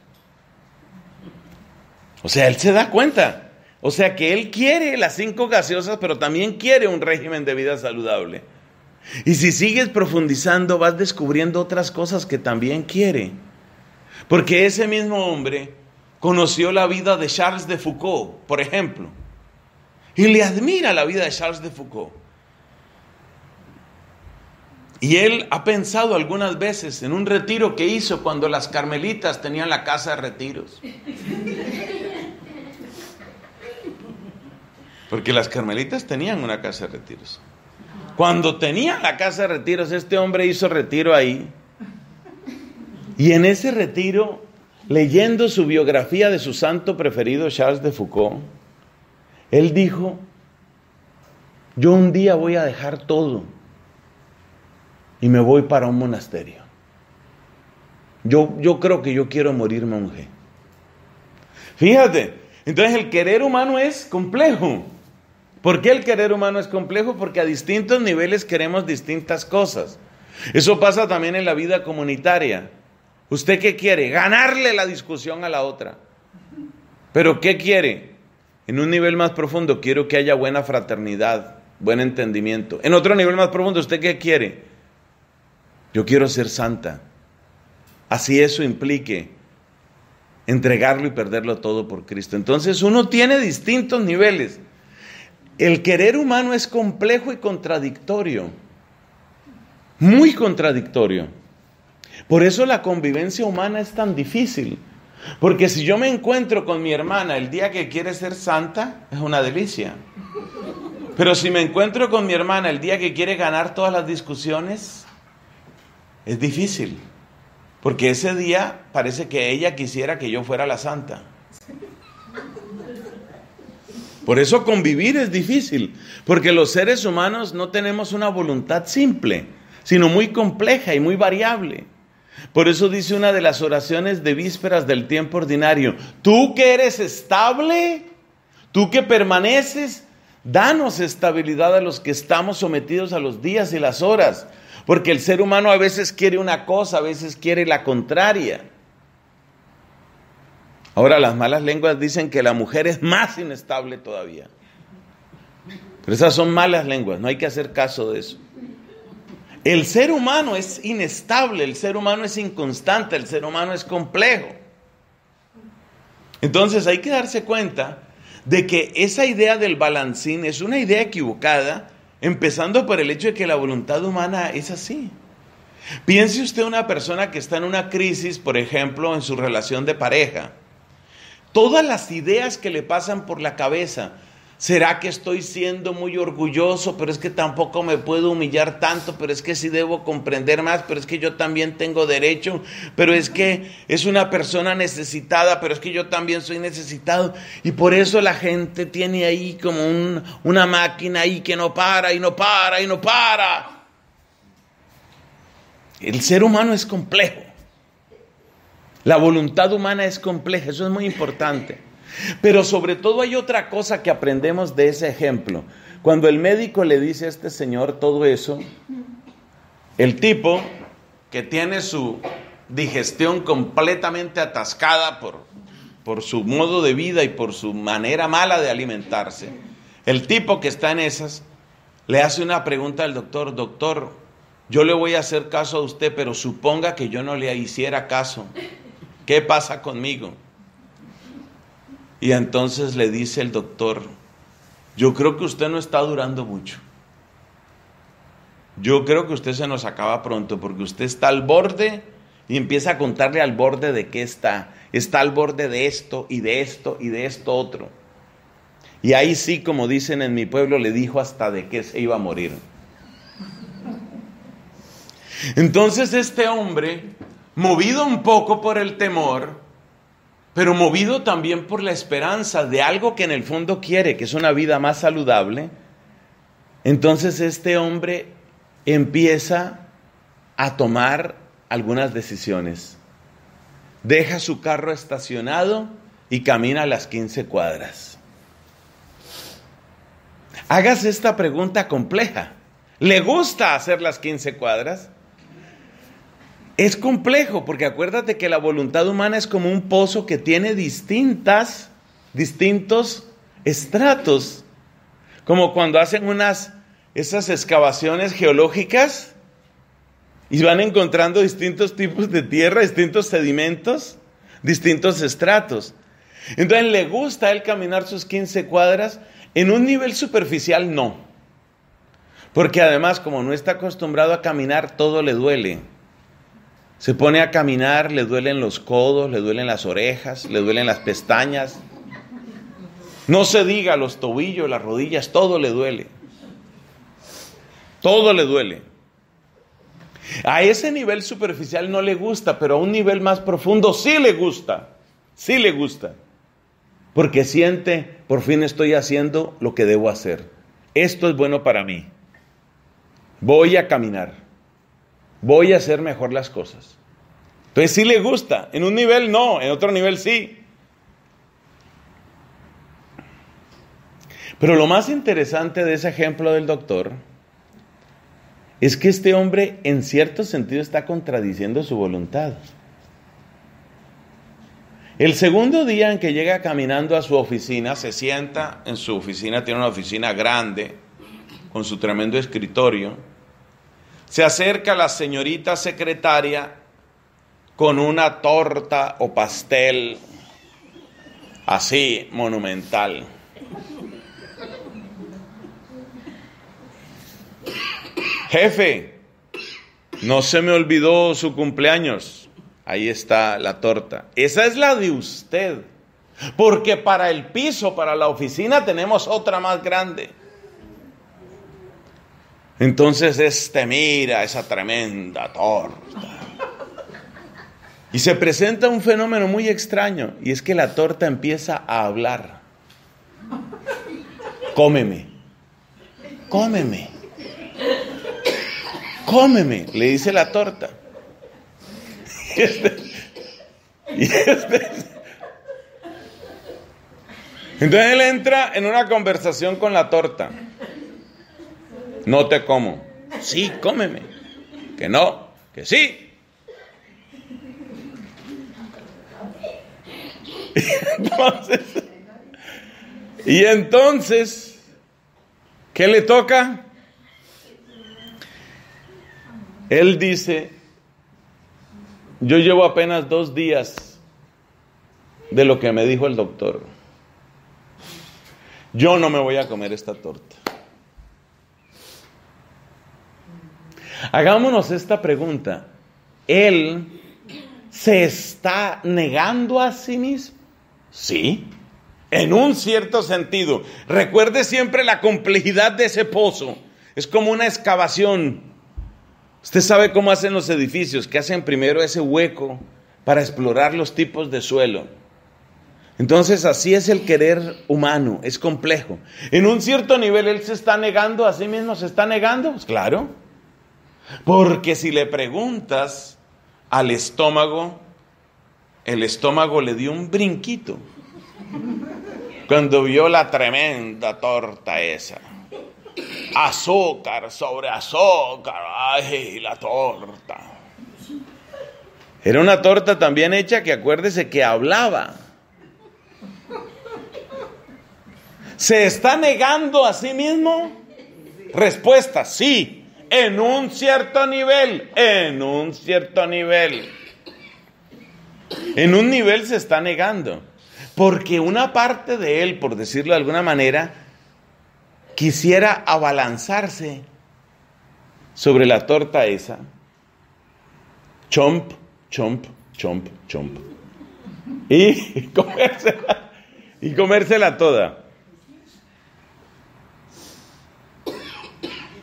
O sea, él se da cuenta. O sea que él quiere las 5 gaseosas, pero también quiere un régimen de vida saludable. Y si sigues profundizando, vas descubriendo otras cosas que también quiere. Porque ese mismo hombre conoció la vida de Charles de Foucault, por ejemplo. Y le admira la vida de Charles de Foucault. Y él ha pensado algunas veces en un retiro que hizo cuando las carmelitas tenían la casa de retiros. Porque las carmelitas tenían una casa de retiros. Cuando tenían la casa de retiros, este hombre hizo retiro ahí. Y en ese retiro, leyendo su biografía de su santo preferido, Charles de Foucault, él dijo: yo un día voy a dejar todo y me voy para un monasterio. Yo creo que yo quiero morir monje. Fíjate, entonces el querer humano es complejo. ¿Por qué el querer humano es complejo? Porque a distintos niveles queremos distintas cosas. Eso pasa también en la vida comunitaria. ¿Usted qué quiere? Ganarle la discusión a la otra. ¿Pero qué quiere? En un nivel más profundo, quiero que haya buena fraternidad, buen entendimiento. En otro nivel más profundo, ¿usted qué quiere? Yo quiero ser santa. Así eso implique entregarlo y perderlo todo por Cristo. Entonces uno tiene distintos niveles. El querer humano es complejo y contradictorio. Muy contradictorio. Por eso la convivencia humana es tan difícil. Porque si yo me encuentro con mi hermana el día que quiere ser santa, es una delicia. Pero si me encuentro con mi hermana el día que quiere ganar todas las discusiones, es difícil. Porque ese día parece que ella quisiera que yo fuera la santa. Por eso convivir es difícil. Porque los seres humanos no tenemos una voluntad simple, sino muy compleja y muy variable. Por eso dice una de las oraciones de vísperas del tiempo ordinario: tú que eres estable, tú que permaneces, danos estabilidad a los que estamos sometidos a los días y las horas. Porque el ser humano a veces quiere una cosa, a veces quiere la contraria. Ahora las malas lenguas dicen que la mujer es más inestable todavía. Pero esas son malas lenguas, no hay que hacer caso de eso. El ser humano es inestable, el ser humano es inconstante, el ser humano es complejo. Entonces hay que darse cuenta de que esa idea del balancín es una idea equivocada, empezando por el hecho de que la voluntad humana es así. Piense usted una persona que está en una crisis, por ejemplo, en su relación de pareja. Todas las ideas que le pasan por la cabeza: ¿será que estoy siendo muy orgulloso? Pero es que tampoco me puedo humillar tanto, pero es que sí debo comprender más, pero es que yo también tengo derecho, pero es que es una persona necesitada, pero es que yo también soy necesitado. Y por eso la gente tiene ahí como una máquina ahí que no para y no para y no para. El ser humano es complejo. La voluntad humana es compleja, eso es muy importante. Pero sobre todo hay otra cosa que aprendemos de ese ejemplo. Cuando el médico le dice a este señor todo eso, el tipo que tiene su digestión completamente atascada por su modo de vida y por su manera mala de alimentarse, el tipo que está en esas, le hace una pregunta al doctor: doctor, yo le voy a hacer caso a usted, pero suponga que yo no le hiciera caso, ¿qué pasa conmigo? Y entonces le dice el doctor: yo creo que usted no está durando mucho. Yo creo que usted se nos acaba pronto, porque usted está al borde, y empieza a contarle al borde de qué está. Está al borde de esto y de esto y de esto otro. Y ahí sí, como dicen en mi pueblo, le dijo hasta de qué se iba a morir. Entonces este hombre, movido un poco por el temor, pero movido también por la esperanza de algo que en el fondo quiere, que es una vida más saludable, entonces este hombre empieza a tomar algunas decisiones. Deja su carro estacionado y camina las 15 cuadras. Hágase esta pregunta compleja. ¿Le gusta hacer las 15 cuadras? Es complejo, porque acuérdate que la voluntad humana es como un pozo que tiene distintos estratos. Como cuando hacen esas excavaciones geológicas y van encontrando distintos tipos de tierra, distintos sedimentos, distintos estratos. Entonces le gusta a él caminar sus 15 cuadras. En un nivel superficial no. Porque además, como no está acostumbrado a caminar, todo le duele. Se pone a caminar, le duelen los codos, le duelen las orejas, le duelen las pestañas. No se diga los tobillos, las rodillas, todo le duele. Todo le duele. A ese nivel superficial no le gusta, pero a un nivel más profundo sí le gusta. Sí le gusta. Porque siente, por fin estoy haciendo lo que debo hacer. Esto es bueno para mí. Voy a caminar. Voy a hacer mejor las cosas. Entonces sí le gusta. En un nivel no, en otro nivel sí. Pero lo más interesante de ese ejemplo del doctor es que este hombre en cierto sentido está contradiciendo su voluntad. El segundo día en que llega caminando a su oficina, se sienta en su oficina, tiene una oficina grande, con su tremendo escritorio. Se acerca la señorita secretaria con una torta o pastel así monumental. Jefe, no se me olvidó su cumpleaños. Ahí está la torta. Esa es la de usted. Porque para el piso, para la oficina, tenemos otra más grande. Entonces mira esa tremenda torta. Y se presenta un fenómeno muy extraño. Y es que la torta empieza a hablar. Cómeme. Cómeme. Cómeme, le dice la torta. Entonces él entra en una conversación con la torta. No te como. Sí, cómeme. Que no, que sí. Y entonces, ¿qué le toca? Él dice, yo llevo apenas 2 días de lo que me dijo el doctor. Yo no me voy a comer esta torta. Hagámonos esta pregunta. ¿Él se está negando a sí mismo? Sí, en un cierto sentido. Recuerde siempre la complejidad de ese pozo. Es como una excavación. Usted sabe cómo hacen los edificios, que hacen primero ese hueco para explorar los tipos de suelo. Entonces así es el querer humano, es complejo. En un cierto nivel él se está negando a sí mismo, ¿se está negando? Pues claro. Porque si le preguntas al estómago, el estómago le dio un brinquito cuando vio la tremenda torta esa. Azúcar sobre azúcar, ay, la torta. Era una torta también hecha que acuérdese que hablaba. ¿Se está negando a sí mismo? Respuesta, sí, en un cierto nivel, en un cierto nivel. En un nivel se está negando, porque una parte de él, por decirlo de alguna manera, quisiera abalanzarse sobre la torta esa. Chomp, chomp, chomp, chomp. Y comérsela toda.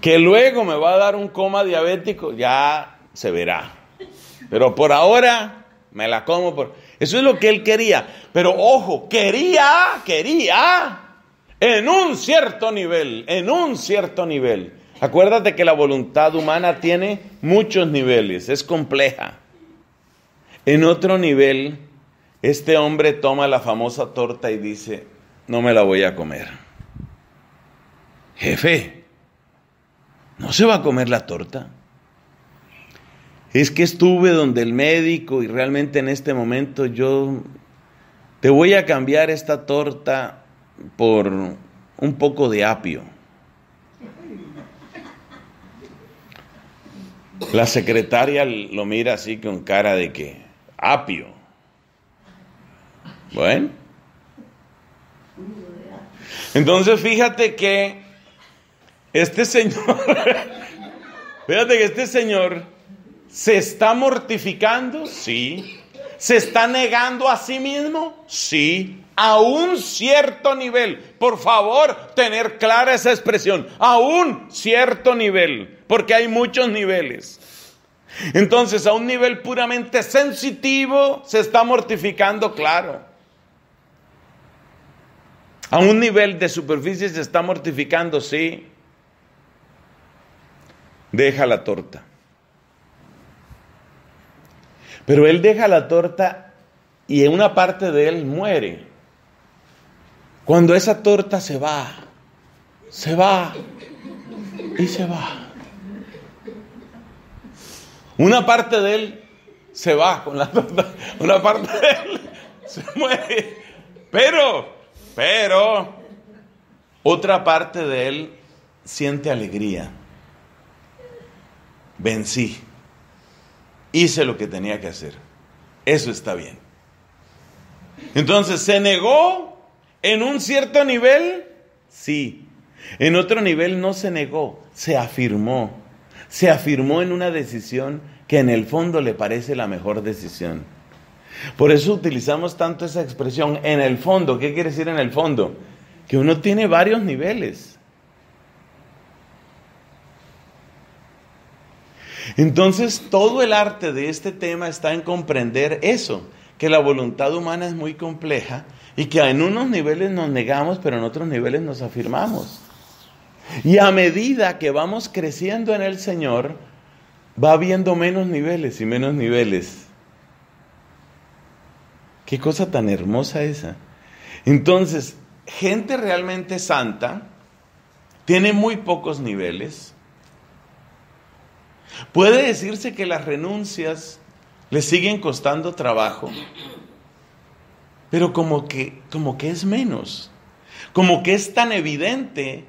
Que luego me va a dar un coma diabético, ya se verá. Pero por ahora me la como. Eso es lo que él quería. Pero ojo, quería en un cierto nivel, en un cierto nivel. Acuérdate que la voluntad humana tiene muchos niveles, es compleja. En otro nivel, este hombre toma la famosa torta y dice, no me la voy a comer. Jefe, ¿no se va a comer la torta? Es que estuve donde el médico y realmente en este momento yo te voy a cambiar esta torta por un poco de apio. La secretaria lo mira así con cara de que, apio. Bueno. Entonces fíjate que este señor se está mortificando, sí. ¿Se está negando a sí mismo? Sí. A un cierto nivel. Por favor, tener clara esa expresión. A un cierto nivel. Porque hay muchos niveles. Entonces, a un nivel puramente sensitivo, se está mortificando, claro. A un nivel de superficie se está mortificando, sí. Deja la torta. Pero él deja la torta y en una parte de él muere. Cuando esa torta se va y se va. Una parte de él se va con la torta, una parte de él se muere. Pero, otra parte de él siente alegría. vencí, hice lo que tenía que hacer. Eso está bien. Entonces, ¿se negó en un cierto nivel? Sí. En otro nivel no se negó, se afirmó. Se afirmó en una decisión que en el fondo le parece la mejor decisión. Por eso utilizamos tanto esa expresión, en el fondo. ¿Qué quiere decir en el fondo? Que uno tiene varios niveles. Entonces, todo el arte de este tema está en comprender eso, que la voluntad humana es muy compleja y que en unos niveles nos negamos, pero en otros niveles nos afirmamos. Y a medida que vamos creciendo en el Señor, va habiendo menos niveles y menos niveles. Qué cosa tan hermosa esa. Entonces, gente realmente santa tiene muy pocos niveles. Puede decirse que las renuncias le siguen costando trabajo, pero como que es menos, como que es tan evidente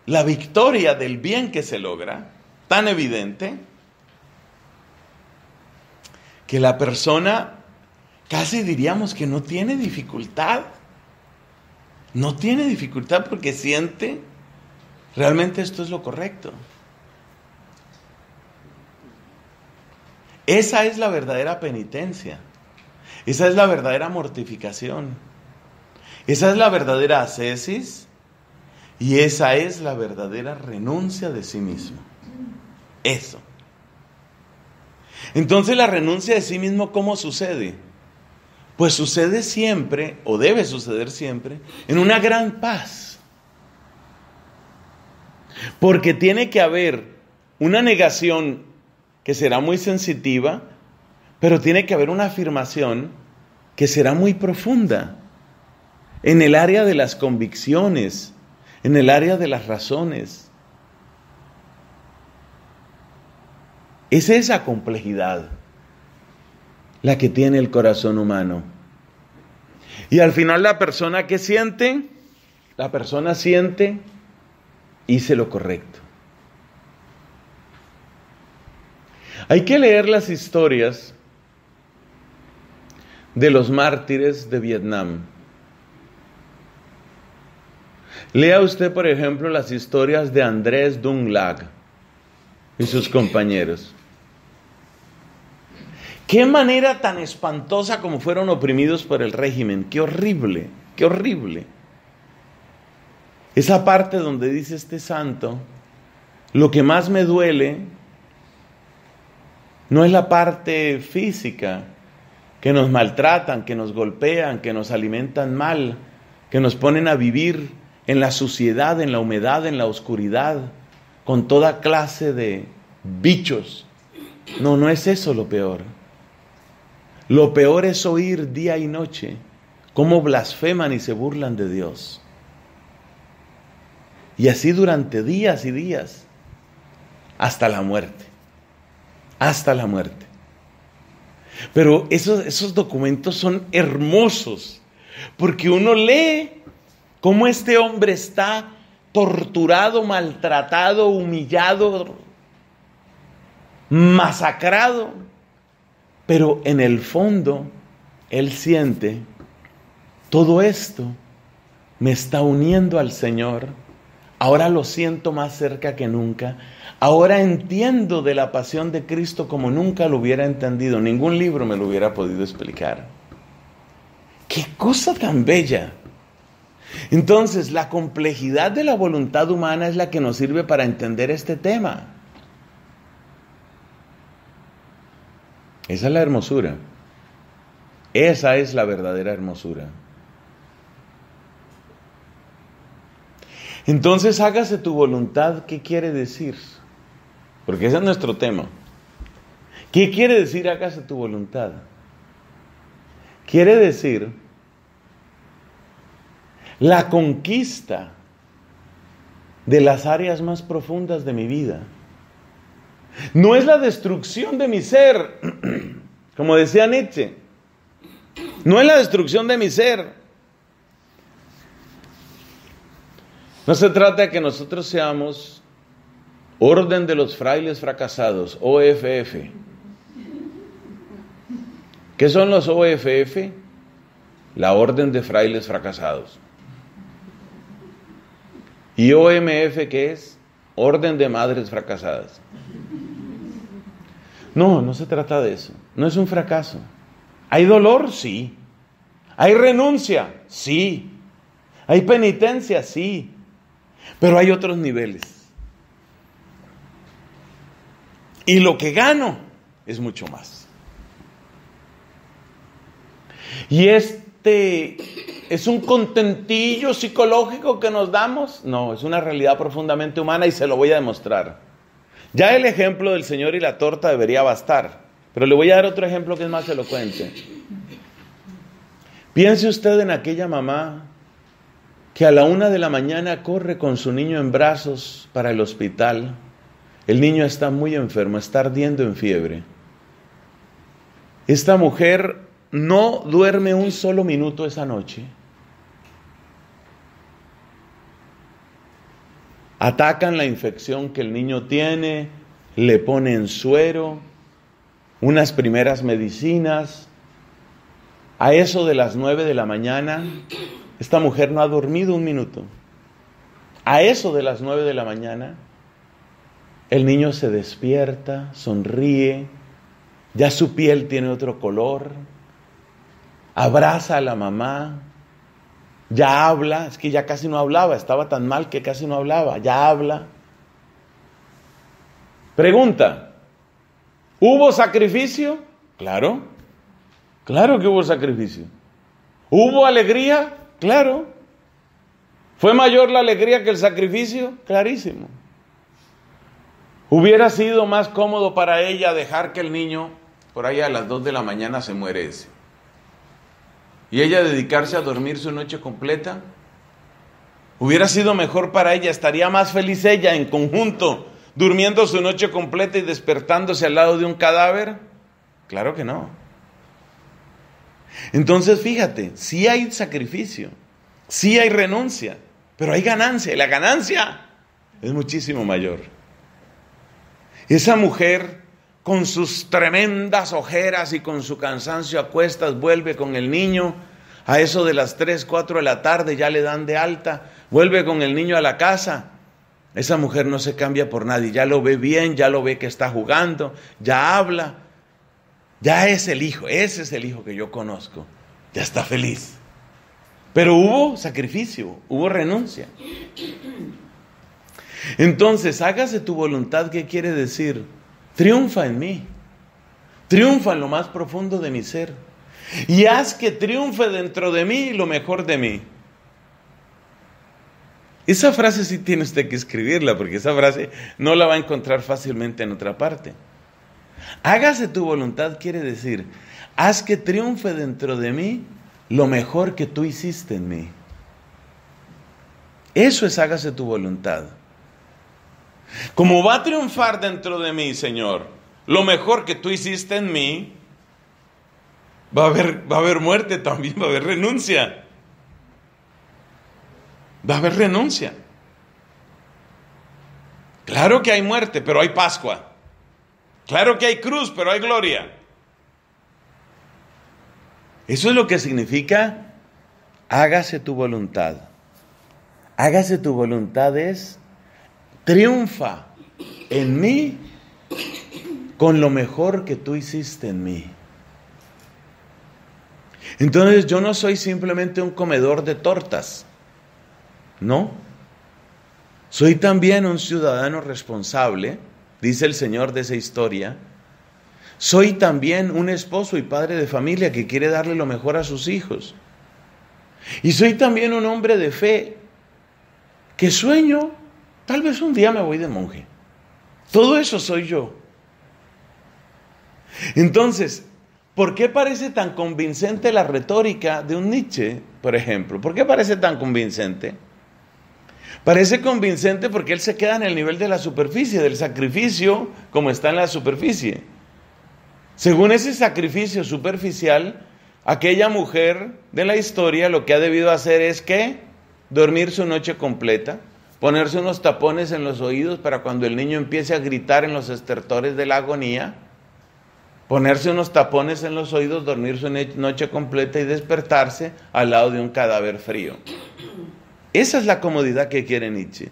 la victoria del bien que se logra, tan evidente, que la persona casi diríamos que no tiene dificultad. No tiene dificultad porque siente realmente esto es lo correcto. Esa es la verdadera penitencia. Esa es la verdadera mortificación. Esa es la verdadera ascesis. Y esa es la verdadera renuncia de sí mismo. Eso. Entonces la renuncia de sí mismo, ¿cómo sucede? Pues sucede siempre, o debe suceder siempre, en una gran paz. Porque tiene que haber una negación que será muy sensitiva, pero tiene que haber una afirmación que será muy profunda en el área de las convicciones, en el área de las razones. Es esa complejidad la que tiene el corazón humano. Y al final la persona que siente, la persona siente, hice lo correcto. Hay que leer las historias de los mártires de Vietnam. Lea usted, por ejemplo, las historias de Andrés Dung Lac y sus compañeros. Qué manera tan espantosa como fueron oprimidos por el régimen. Qué horrible, qué horrible. Esa parte donde dice este santo, lo que más me duele no es la parte física, que nos maltratan, que nos golpean, que nos alimentan mal, que nos ponen a vivir en la suciedad, en la humedad, en la oscuridad, con toda clase de bichos. No, no es eso lo peor. Lo peor es oír día y noche cómo blasfeman y se burlan de Dios. Y así durante días y días, hasta la muerte. Hasta la muerte. Pero esos documentos son hermosos, porque uno lee cómo este hombre está torturado, maltratado, humillado, masacrado, pero en el fondo él siente, todo esto me está uniendo al Señor, ahora lo siento más cerca que nunca, ahora entiendo de la pasión de Cristo como nunca lo hubiera entendido, ningún libro me lo hubiera podido explicar. ¡Qué cosa tan bella! Entonces, la complejidad de la voluntad humana es la que nos sirve para entender este tema. Esa es la hermosura. Esa es la verdadera hermosura. Entonces, hágase tu voluntad, ¿qué quiere decir? Porque ese es nuestro tema. ¿Qué quiere decir hágase tu voluntad? Quiere decir la conquista de las áreas más profundas de mi vida. No es la destrucción de mi ser, como decía Nietzsche. No es la destrucción de mi ser. No se trata de que nosotros seamos Orden de los Frailes Fracasados, OFF. ¿Qué son los OFF? La Orden de Frailes Fracasados. ¿Y OMF qué es? Orden de Madres Fracasadas. No, no se trata de eso. No es un fracaso. ¿Hay dolor? Sí. ¿Hay renuncia? Sí. ¿Hay penitencia? Sí. Pero hay otros niveles. Y lo que gano es mucho más. Y ¿es un contentillo psicológico que nos damos? No, es una realidad profundamente humana y se lo voy a demostrar. Ya el ejemplo del Señor y la torta debería bastar, pero le voy a dar otro ejemplo que es más elocuente. Piense usted en aquella mamá que a la 1 de la mañana corre con su niño en brazos para el hospital. El niño está muy enfermo, está ardiendo en fiebre. Esta mujer no duerme un solo minuto esa noche. Atacan la infección que el niño tiene, le ponen suero, unas primeras medicinas. A eso de las 9 de la mañana, esta mujer no ha dormido un minuto. A eso de las 9 de la mañana, el niño se despierta, sonríe, ya su piel tiene otro color, abraza a la mamá, ya habla, es que ya casi no hablaba, estaba tan mal que casi no hablaba, ya habla. Pregunta, ¿hubo sacrificio? Claro, claro que hubo sacrificio. ¿Hubo alegría? Claro. ¿Fue mayor la alegría que el sacrificio? Clarísimo. ¿Hubiera sido más cómodo para ella dejar que el niño, por ahí a las 2 de la mañana se muere ese, y ella dedicarse a dormir su noche completa? ¿Hubiera sido mejor para ella? ¿Estaría más feliz ella en conjunto, durmiendo su noche completa y despertándose al lado de un cadáver? Claro que no. Entonces fíjate, sí hay sacrificio, sí hay renuncia, pero hay ganancia, y la ganancia es muchísimo mayor. Esa mujer, con sus tremendas ojeras y con su cansancio a cuestas, vuelve con el niño. A eso de las 3, 4 de la tarde ya le dan de alta. Vuelve con el niño a la casa. Esa mujer no se cambia por nadie. Ya lo ve bien, ya lo ve que está jugando, ya habla. Ya es el hijo, ese es el hijo que yo conozco. Ya está feliz. Pero hubo sacrificio, hubo renuncia. Entonces, hágase tu voluntad, ¿qué quiere decir? Triunfa en mí, triunfa en lo más profundo de mi ser, y haz que triunfe dentro de mí lo mejor de mí. Esa frase sí tiene usted que escribirla, porque esa frase no la va a encontrar fácilmente en otra parte. Hágase tu voluntad quiere decir, haz que triunfe dentro de mí lo mejor que tú hiciste en mí. Eso es hágase tu voluntad. Como va a triunfar dentro de mí, Señor, lo mejor que tú hiciste en mí, va a haber muerte también, va a haber renuncia. Va a haber renuncia. Claro que hay muerte, pero hay Pascua. Claro que hay cruz, pero hay gloria. Eso es lo que significa hágase tu voluntad. Hágase tu voluntad es triunfa en mí con lo mejor que tú hiciste en mí. Entonces yo no soy simplemente un comedor de tortas, no. Soy también un ciudadano responsable, dice el Señor de esa historia. Soy también un esposo y padre de familia que quiere darle lo mejor a sus hijos. Y soy también un hombre de fe que sueño, tal vez un día me voy de monje. Todo eso soy yo. Entonces, ¿por qué parece tan convincente la retórica de un Nietzsche, por ejemplo? ¿Por qué parece tan convincente? Parece convincente porque él se queda en el nivel de la superficie, del sacrificio como está en la superficie. Según ese sacrificio superficial, aquella mujer de la historia lo que ha debido hacer es ¿qué? Dormir su noche completa, ponerse unos tapones en los oídos para cuando el niño empiece a gritar en los estertores de la agonía, ponerse unos tapones en los oídos, dormir su noche completa y despertarse al lado de un cadáver frío. Esa es la comodidad que quiere Nietzsche.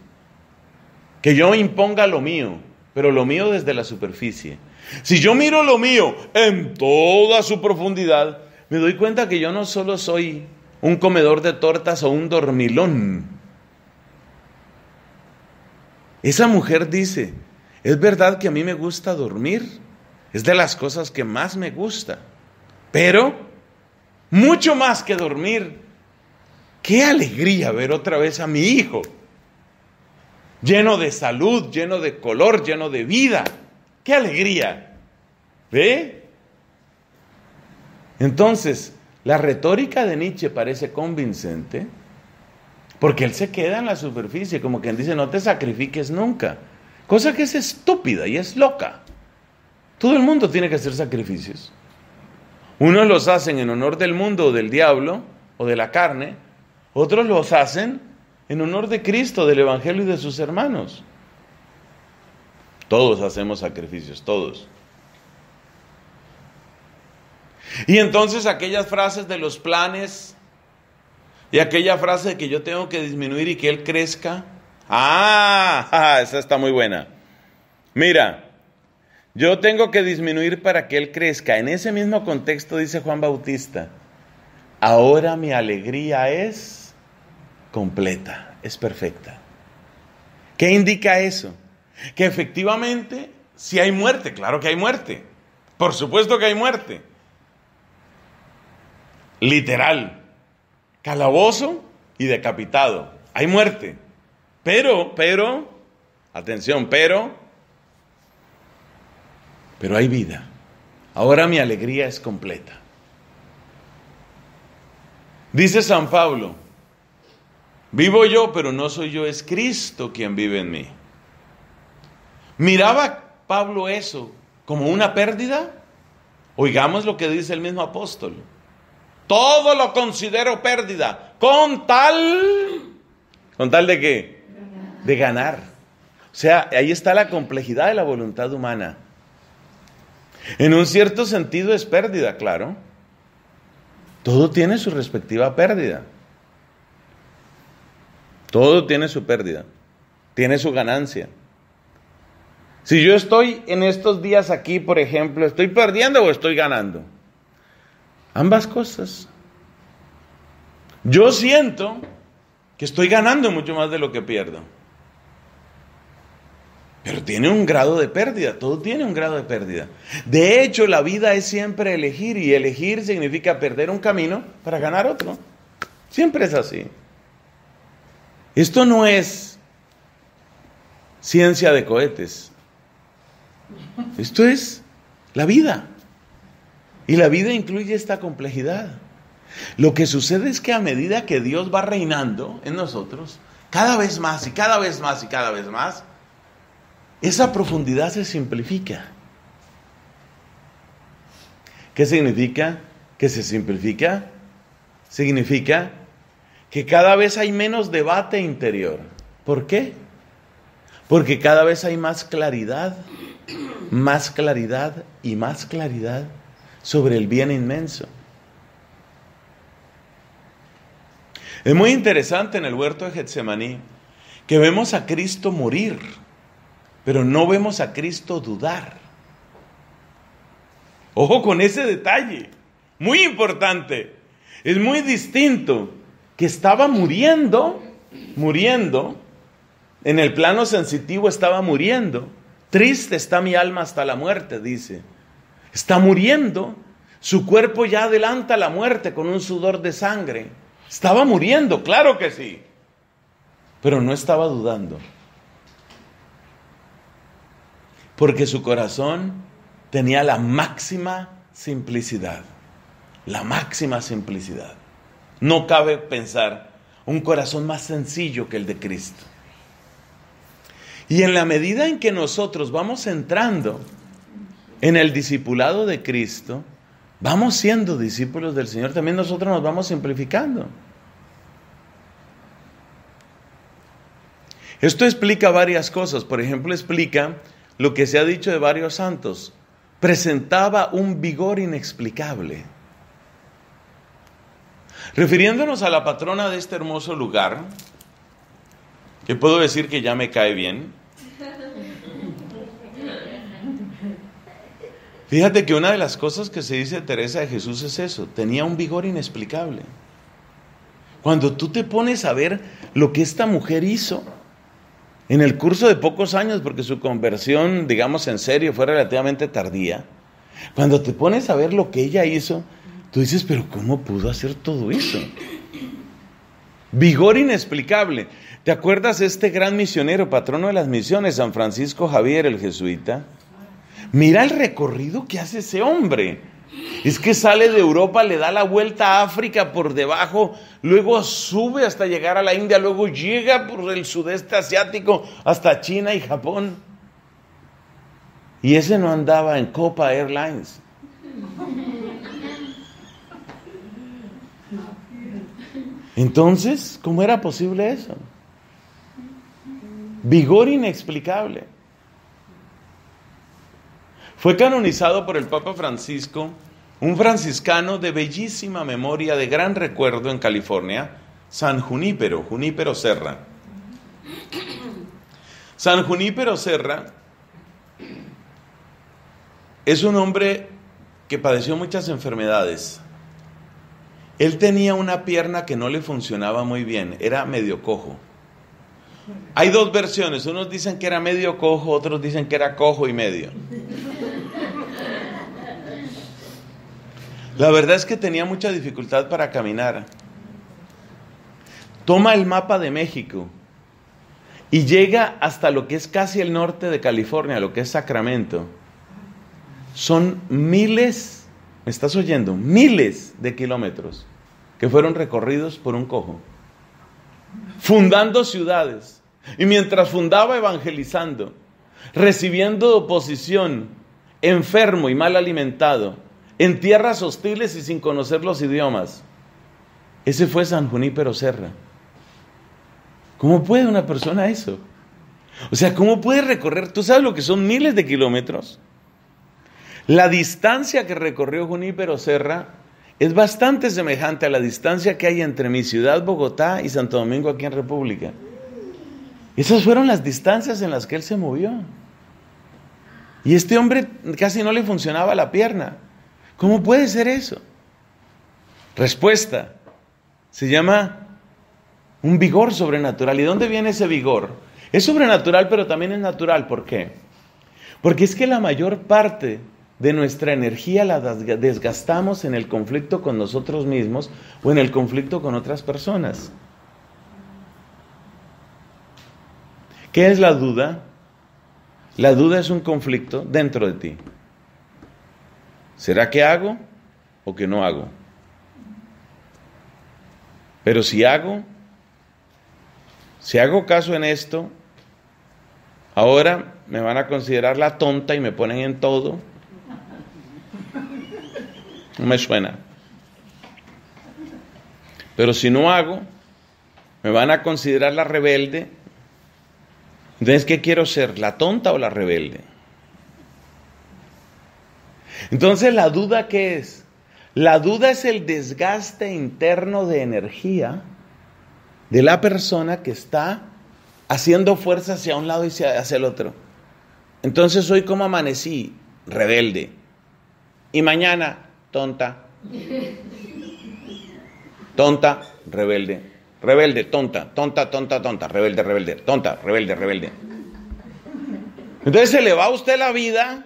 Que yo imponga lo mío, pero lo mío desde la superficie. Si yo miro lo mío en toda su profundidad, me doy cuenta que yo no solo soy un comedor de tortas o un dormilón. Esa mujer dice, es verdad que a mí me gusta dormir, es de las cosas que más me gusta, pero mucho más que dormir, qué alegría ver otra vez a mi hijo, lleno de salud, lleno de color, lleno de vida, qué alegría, ¿ve? Entonces, la retórica de Nietzsche parece convincente, porque él se queda en la superficie, como quien dice, no te sacrifiques nunca, cosa que es estúpida y es loca. Todo el mundo tiene que hacer sacrificios. Unos los hacen en honor del mundo o del diablo o de la carne, otros los hacen en honor de Cristo, del Evangelio y de sus hermanos. Todos hacemos sacrificios, todos. Y entonces aquellas frases de los planes y aquella frase de que yo tengo que disminuir y que Él crezca. Esa está muy buena. Mira, yo tengo que disminuir para que Él crezca. En ese mismo contexto dice Juan Bautista, ahora mi alegría es completa, es perfecta. ¿Qué indica eso? Que efectivamente, si hay muerte, claro que hay muerte. Por supuesto que hay muerte. Literal, calabozo y decapitado. Hay muerte. Pero, atención, pero hay vida. Ahora mi alegría es completa. Dice San Pablo, vivo yo, pero no soy yo, es Cristo quien vive en mí. ¿Miraba Pablo eso como una pérdida? Oigamos lo que dice el mismo apóstol. Todo lo considero pérdida, ¿con tal de qué? De ganar. O sea, ahí está la complejidad de la voluntad humana. En un cierto sentido es pérdida, claro. Todo tiene su respectiva pérdida. Todo tiene su pérdida. Tiene su ganancia. Si yo estoy en estos días aquí, por ejemplo, ¿estoy perdiendo o estoy ganando? Ambas cosas. Yo siento que estoy ganando mucho más de lo que pierdo. Pero tiene un grado de pérdida, todo tiene un grado de pérdida. De hecho, la vida es siempre elegir, y elegir significa perder un camino para ganar otro. Siempre es así. Esto no es ciencia de cohetes. Esto es la vida. Y la vida incluye esta complejidad. Lo que sucede es que a medida que Dios va reinando en nosotros, cada vez más y cada vez más y cada vez más, esa profundidad se simplifica. ¿Qué significa que se simplifica? Significa que cada vez hay menos debate interior. ¿Por qué? Porque cada vez hay más claridad y más claridad sobre el bien inmenso. Es muy interesante en el huerto de Getsemaní que vemos a Cristo morir, pero no vemos a Cristo dudar. Ojo con ese detalle, muy importante. Es muy distinto que estaba muriendo, en el plano sensitivo estaba muriendo. Triste está mi alma hasta la muerte, dice. Está muriendo, su cuerpo ya adelanta la muerte con un sudor de sangre. Estaba muriendo, claro que sí, pero no estaba dudando. Porque su corazón tenía la máxima simplicidad. La máxima simplicidad. No cabe pensar un corazón más sencillo que el de Cristo. Y en la medida en que nosotros vamos entrando en el discipulado de Cristo, vamos siendo discípulos del Señor, también nosotros nos vamos simplificando. Esto explica varias cosas. Por ejemplo, explica lo que se ha dicho de varios santos. Presentaba un vigor inexplicable. Refiriéndonos a la patrona de este hermoso lugar, que puedo decir que ya me cae bien. Fíjate que una de las cosas que se dice de Teresa de Jesús es eso, tenía un vigor inexplicable. Cuando tú te pones a ver lo que esta mujer hizo en el curso de pocos años, porque su conversión, digamos en serio, fue relativamente tardía, cuando te pones a ver lo que ella hizo, tú dices, pero ¿cómo pudo hacer todo eso? Vigor inexplicable. ¿Te acuerdas de este gran misionero, patrono de las misiones, San Francisco Javier, el jesuita? Mira el recorrido que hace ese hombre. Es que sale de Europa, le da la vuelta a África por debajo, luego sube hasta llegar a la India, luego llega por el sudeste asiático hasta China y Japón. Y ese no andaba en Copa Airlines. Entonces, ¿cómo era posible eso? Vigor inexplicable. Fue canonizado por el Papa Francisco, un franciscano de bellísima memoria, de gran recuerdo en California, San Junípero, Junípero Serra. San Junípero Serra es un hombre que padeció muchas enfermedades. Él tenía una pierna que no le funcionaba muy bien, era medio cojo. Hay dos versiones, unos dicen que era medio cojo, otros dicen que era cojo y medio. La verdad es que tenía mucha dificultad para caminar. Toma el mapa de México y llega hasta lo que es casi el norte de California, lo que es Sacramento. Son miles, ¿me estás oyendo? Miles de kilómetros que fueron recorridos por un cojo, fundando ciudades. Y mientras fundaba, evangelizando, recibiendo oposición, enfermo y mal alimentado, en tierras hostiles y sin conocer los idiomas. Ese fue San Junípero Serra. ¿Cómo puede una persona eso? O sea, ¿cómo puede recorrer? ¿Tú sabes lo que son miles de kilómetros? La distancia que recorrió Junípero Serra es bastante semejante a la distancia que hay entre mi ciudad, Bogotá, y Santo Domingo aquí en República. Esas fueron las distancias en las que él se movió. Y este hombre casi no le funcionaba la pierna. ¿Cómo puede ser eso? Respuesta. Se llama un vigor sobrenatural. ¿Y dónde viene ese vigor? Es sobrenatural, pero también es natural. ¿Por qué? Porque es que la mayor parte de nuestra energía la desgastamos en el conflicto con nosotros mismos o en el conflicto con otras personas. ¿Qué es la duda? La duda es un conflicto dentro de ti. ¿Será que hago o que no hago? Pero si hago caso en esto, ahora me van a considerar la tonta y me ponen en todo. No me suena. Pero si no hago, me van a considerar la rebelde. Entonces, ¿qué quiero ser? ¿La tonta o la rebelde? Entonces, ¿la duda qué es? La duda es el desgaste interno de energía de la persona que está haciendo fuerza hacia un lado y hacia el otro. Entonces, hoy como amanecí, rebelde. Y mañana, tonta. Tonta, rebelde. Rebelde, tonta, tonta, tonta, tonta, rebelde, rebelde, tonta, rebelde, rebelde. Entonces se le va a usted la vida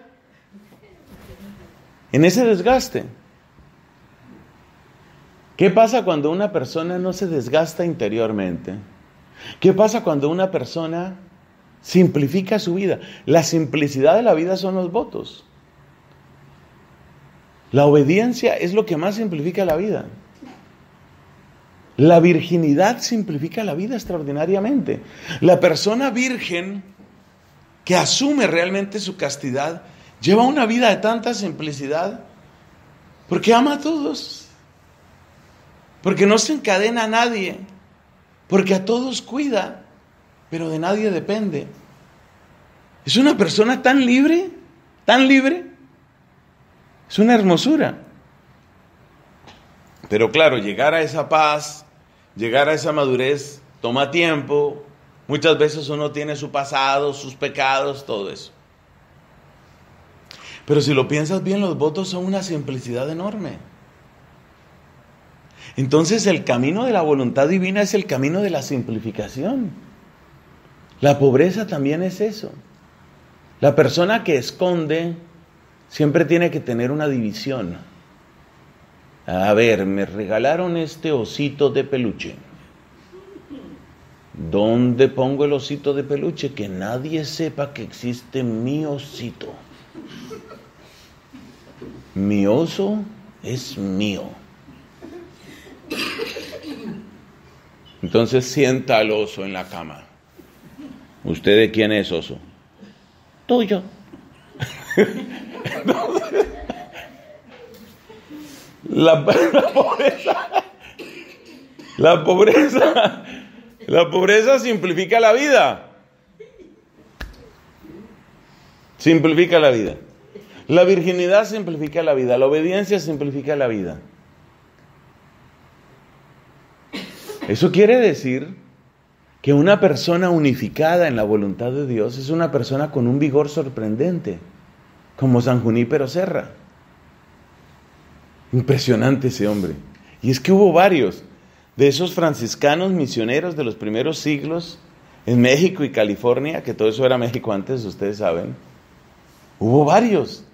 en ese desgaste. ¿Qué pasa cuando una persona no se desgasta interiormente? ¿Qué pasa cuando una persona simplifica su vida? La simplicidad de la vida son los votos. La obediencia es lo que más simplifica la vida. La virginidad simplifica la vida extraordinariamente. La persona virgen que asume realmente su castidad lleva una vida de tanta simplicidad porque ama a todos, porque no se encadena a nadie, porque a todos cuida. pero de nadie depende. Es una persona tan libre, tan libre. Es una hermosura. Pero claro, llegar a esa paz, llegar a esa madurez, toma tiempo. Muchas veces uno tiene su pasado, sus pecados, todo eso. Pero si lo piensas bien, los votos son una simplicidad enorme. Entonces el camino de la voluntad divina es el camino de la simplificación. La pobreza también es eso. La persona que esconde siempre tiene que tener una división. A ver, me regalaron este osito de peluche. ¿Dónde pongo el osito de peluche? Que nadie sepa que existe mi osito. Mi oso es mío. Entonces sienta al oso en la cama. ¿Usted de quién es, oso? Tuyo. La pobreza simplifica la vida. Simplifica la vida. La virginidad simplifica la vida. La obediencia simplifica la vida. Eso quiere decir que una persona unificada en la voluntad de Dios es una persona con un vigor sorprendente, como San Junípero Serra. Impresionante ese hombre. Y es que hubo varios de esos franciscanos misioneros de los primeros siglos en México y California, que todo eso era México antes, ustedes saben. Hubo varios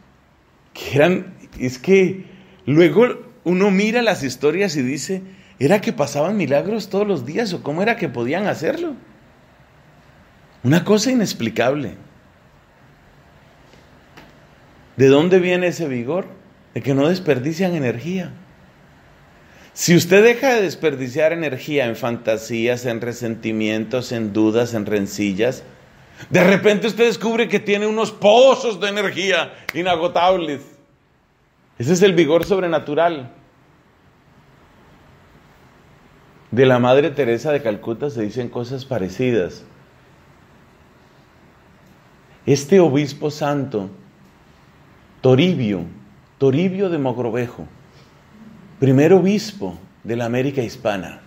que eran, es que luego uno mira las historias y dice, ¿era que pasaban milagros todos los días o cómo era que podían hacerlo? Una cosa inexplicable. ¿De dónde viene ese vigor? De que no desperdician energía. Si usted deja de desperdiciar energía en fantasías, en resentimientos, en dudas, en rencillas, de repente usted descubre que tiene unos pozos de energía inagotables. Ese es el vigor sobrenatural. De la Madre Teresa de Calcuta se dicen cosas parecidas. Este obispo santo, Toribio de Mogrovejo, primer obispo de la América hispana,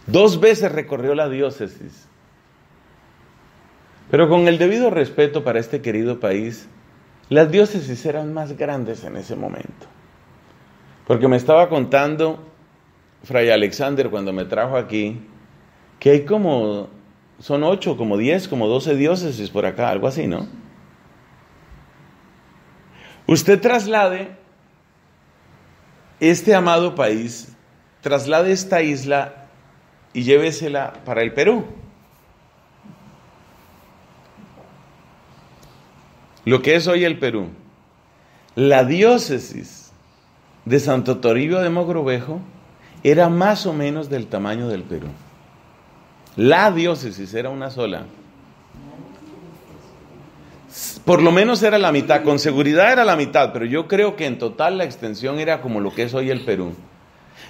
2 veces recorrió la diócesis. Pero con el debido respeto para este querido país, las diócesis eran más grandes en ese momento. Porque me estaba contando Fray Alexander cuando me trajo aquí, que hay son 8, como 10, como 12 diócesis por acá, algo así, ¿no? Usted traslade este amado país, traslade esta isla y llévesela para el Perú. Lo que es hoy el Perú. La diócesis de Santo Toribio de Mogrovejo era más o menos del tamaño del Perú. La diócesis era una sola. Por lo menos era la mitad, con seguridad era la mitad, pero yo creo que en total la extensión era como lo que es hoy el Perú.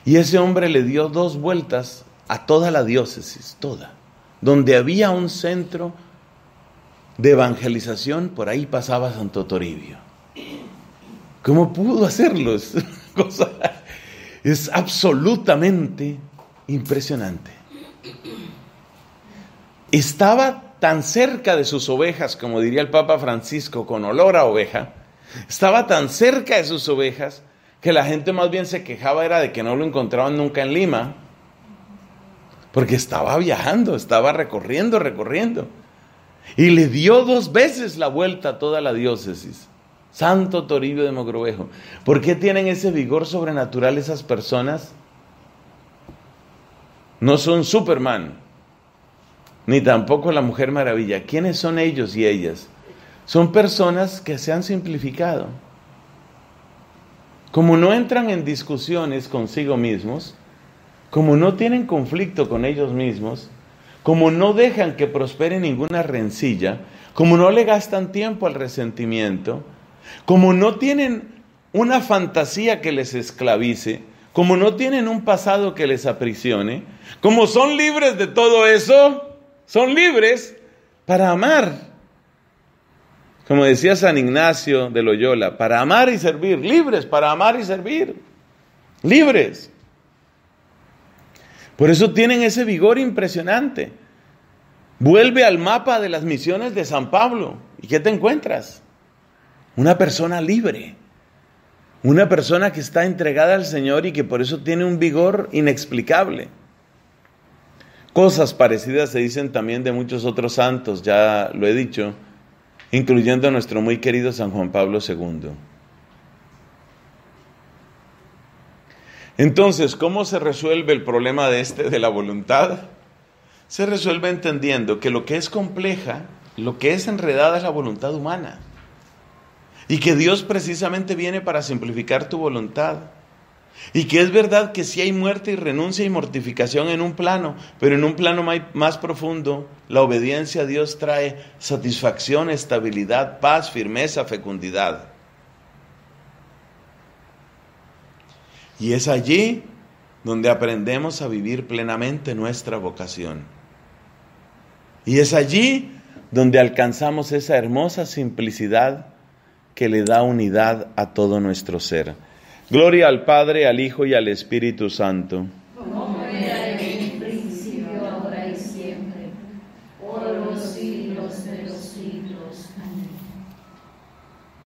Y ese hombre le dio 2 vueltas a toda la diócesis, toda. Donde había un centro de evangelización, por ahí pasaba Santo Toribio. ¿Cómo pudo hacerlo? Es absolutamente impresionante. Estaba tan cerca de sus ovejas, como diría el Papa Francisco, con olor a oveja. Estaba tan cerca de sus ovejas que la gente más bien se quejaba era de que no lo encontraban nunca en Lima, porque estaba viajando, estaba recorriendo. Y le dio 2 veces la vuelta a toda la diócesis. Santo Toribio de Mogrovejo. ¿Por qué tienen ese vigor sobrenatural esas personas? No son Superman, ni tampoco la Mujer Maravilla. ¿Quiénes son ellos y ellas? Son personas que se han simplificado. Como no entran en discusiones consigo mismos, como no tienen conflicto con ellos mismos, como no dejan que prospere ninguna rencilla, como no le gastan tiempo al resentimiento, como no tienen una fantasía que les esclavice, como no tienen un pasado que les aprisione, como son libres de todo eso, son libres para amar. Como decía San Ignacio de Loyola, para amar y servir, libres para amar y servir, libres. Por eso tienen ese vigor impresionante. Vuelve al mapa de las misiones de San Pablo. ¿Y qué te encuentras? Una persona libre. Una persona que está entregada al Señor y que por eso tiene un vigor inexplicable. Cosas parecidas se dicen también de muchos otros santos, ya lo he dicho, incluyendo a nuestro muy querido San Juan Pablo II. Entonces, ¿cómo se resuelve el problema de la voluntad? Se resuelve entendiendo que lo que es compleja, lo que es enredada es la voluntad humana. Y que Dios precisamente viene para simplificar tu voluntad. Y que es verdad que sí hay muerte y renuncia y mortificación en un plano, pero en un plano más profundo, la obediencia a Dios trae satisfacción, estabilidad, paz, firmeza, fecundidad. Y es allí donde aprendemos a vivir plenamente nuestra vocación. Y es allí donde alcanzamos esa hermosa simplicidad que le da unidad a todo nuestro ser. Gloria al Padre, al Hijo y al Espíritu Santo. Como era en el principio, ahora y siempre, por los siglos de los siglos. Amén.